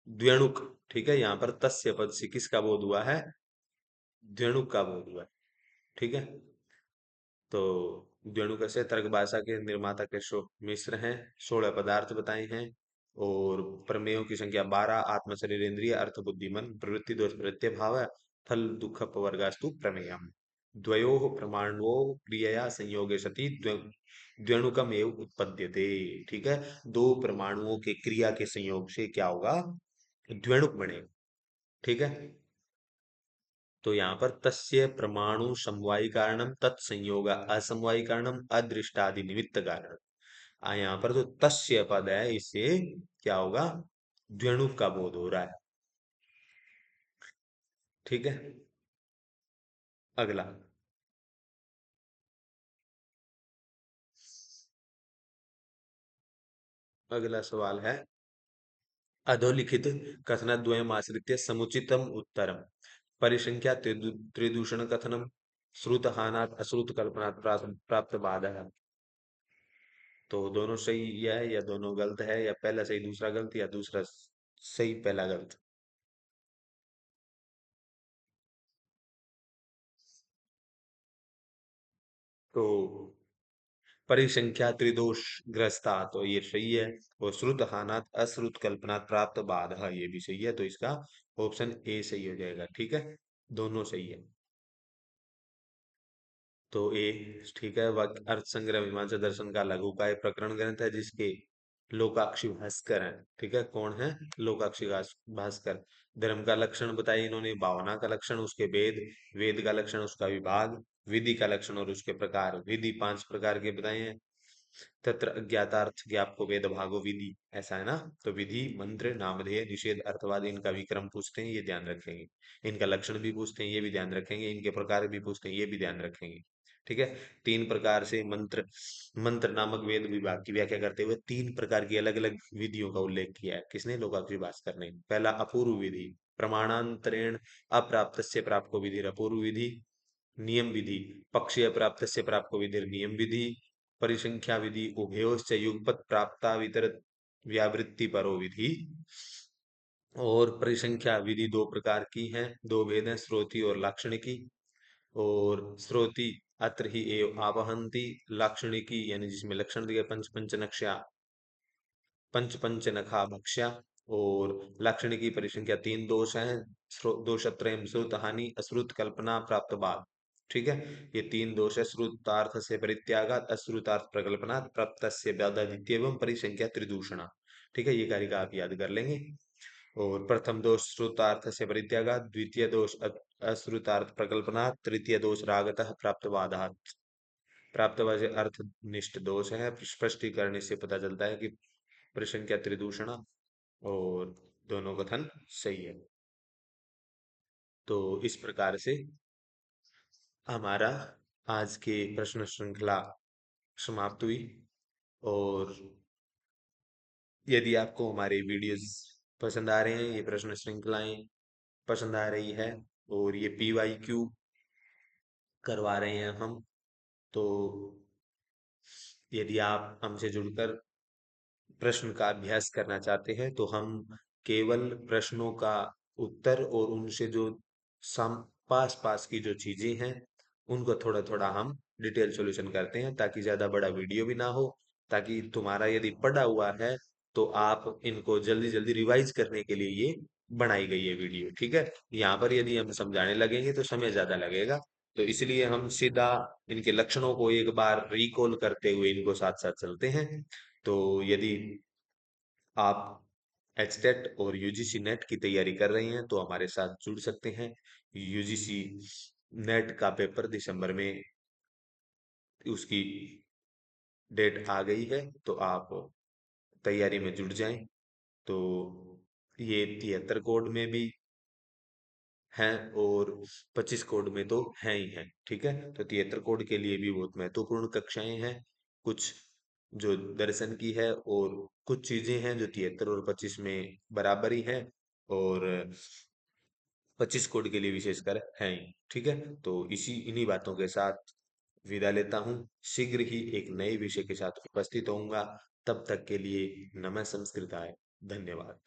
A: द्व्यणुक। ठीक है, यहाँ पर तस्य पद से किसका बोध हुआ है? द्व्यणुक का बोध हुआ है। ठीक है, तो द्व्यणुक से तर्क भाषा के निर्माता कृष्ण मिश्र हैं। 16 पदार्थ बताए हैं। और प्रमेयों की संख्या 12, आत्म शरीर इंद्रिय अर्थ बुद्धि मन प्रवृत्ति दोष प्रत्यय भाव फल दुख अपवर्गास्तु प्रमेयम। द्वयोः प्रमाणों क्रियया संयोगे सति द्व्यणुकम एव उत्पद्यते। ठीक है, दो परमाणुओं के क्रिया के संयोग से क्या होगा? द्व्यणुक बनेगा। ठीक है, तो यहाँ पर तस्य प्रमाणु समवायी कारणम तत्संयोग असमवायी कारणम अदृष्टादि निमित्त कारण। यहाँ पर जो तस्य पद है, इससे क्या होगा? द्व्यणुक का बोध हो रहा है। ठीक है, अगला, अगला सवाल है, अधोलिखित कथनद्वयम् आश्रित्य समुचितम उत्तरम। परिसंख्या त्रिदूषण कथनम, श्रुतहानात् अश्रुत कल्पनात् प्राप्त बाधः। तो दोनों सही है या दोनों गलत है, या पहला सही दूसरा गलत, या दूसरा सही पहला गलत? तो परिसंख्या त्रिदोष ग्रस्ता, तो ये सही है। और श्रुत हानात अश्रुत कल्पनात् प्राप्त बाधा, ये भी सही है। तो इसका ऑप्शन ए सही हो जाएगा। ठीक है, दोनों सही है। तो ए ठीक है। वाक्य अर्थ संग्रह मीमांसा दर्शन का लघुकाय प्रकरण ग्रंथ है, जिसके लोकाक्षी भास्कर हैं। ठीक है, कौन है? लोकाक्षी भास्कर। धर्म का लक्षण बताइए इन्होंने, भावना का लक्षण, उसके वेद, वेद का लक्षण, उसका विभाग, विधि का लक्षण और उसके प्रकार। विधि 5 प्रकार के बताए हैं। तत्र अज्ञातार्थ ज्ञापको वेद भागो विधि, ऐसा है ना। तो विधि, मंत्र, नामधेय, निषेध, अर्थवाद, इनका विक्रम पूछते हैं, ये ध्यान रखेंगे। इनका लक्षण भी पूछते हैं, ये भी ध्यान रखेंगे। इनके प्रकार भी पूछते हैं, ये भी ध्यान रखेंगे। ठीक है। 3 प्रकार से मंत्र, मंत्र नामक वेद विभाग की व्याख्या करते हुए 3 प्रकार की अलग अलग विधियों का उल्लेख किया है। किसने? लोकाक्षी भास्कर ने। पहला अपूर्व विधि, प्रमाणांतरेण अप्राप्तस्य प्राप्को विधि अपूर्व विधि। नियम विधि, पक्षीय प्राप्तस्य प्राप्को विधि नियम विधि। परिसंख्या विधि, उभयोश्च युगपत प्राप्ता वितर व्यावृत्ति परो विधि। और परिसंख्या विधि 2 प्रकार की हैं, 2 भेद हैं, श्रोति और लाक्षणिकी। और श्रोति अत्र ही एव आवहंती, लाक्षणिकी यानी जिसमें लक्षण दिए पंच पंच नक्ष्या, पंच पंच नखा भक्ष्या। और लाक्षणिकी परिसंख्या 3 दोष हैं, दोषत्रयम् श्रुत हानि अश्रुत कल्पना प्राप्त बाद। ठीक है, ये 3 दोष है। श्रुतार्थ से परित्यागात अश्रुतार्थ प्रकल्पनात् प्राप्तस्य बाधादित्य एवं परिसंख्या त्रिदूषणा। ठीक है, ये कारिका आप याद कर लेंगे। और प्रथम दोष श्रुतार्थ से परित्यागात, द्वितीय दोष अश्रुतार्थ प्रकल्पनात्, तृतीय दोष रागतः प्राप्त बाधात्। प्राप्तवाच्य अर्थ निष्ठ दोष है। स्पष्टीकरण से पता चलता है कि प्रश्न त्रिदूषण, और दोनों कथन सही है। तो इस प्रकार से हमारा आज के प्रश्न श्रृंखला समाप्त हुई। और यदि आपको हमारे वीडियोस पसंद आ रहे हैं, ये प्रश्न श्रृंखलाएं पसंद आ रही है, और ये PYQ करवा रहे हैं हम, तो यदि आप हमसे जुड़कर प्रश्न का अभ्यास करना चाहते हैं, तो हम केवल प्रश्नों का उत्तर और उनसे जो सम पास पास की जो चीजें हैं उनको थोड़ा थोड़ा हम डिटेल सॉल्यूशन करते हैं, ताकि ज्यादा बड़ा वीडियो भी ना हो। ताकि तुम्हारा यदि पढ़ा हुआ है तो आप इनको जल्दी जल्दी रिवाइज करने के लिए ये बनाई गई है वीडियो। ठीक है, यहाँ पर यदि हम समझाने लगेंगे तो समय ज्यादा लगेगा। तो इसलिए हम सीधा इनके लक्षणों को एक बार रिकॉल करते हुए इनको साथ साथ चलते हैं। तो यदि आप एचटेट और यूजीसी नेट की तैयारी कर रहे हैं तो हमारे साथ जुड़ सकते हैं। यूजीसी नेट का पेपर दिसंबर में, उसकी डेट आ गई है, तो आप तैयारी में जुट जाएं। तो ये 73 कोड में भी हैं और 25 कोड में तो हैं ही हैं। ठीक है, तो 73 कोड के लिए भी बहुत महत्वपूर्ण कक्षाएं हैं। कुछ जो दर्शन की है, और कुछ चीजें हैं जो 73 और 25 में बराबर ही है, और 25 कोड के लिए विशेषकर है ही। ठीक है, तो इन्हीं बातों के साथ विदा लेता हूँ। शीघ्र ही एक नए विषय के साथ उपस्थित होऊंगा। तब तक के लिए नमः संस्कृताय। धन्यवाद।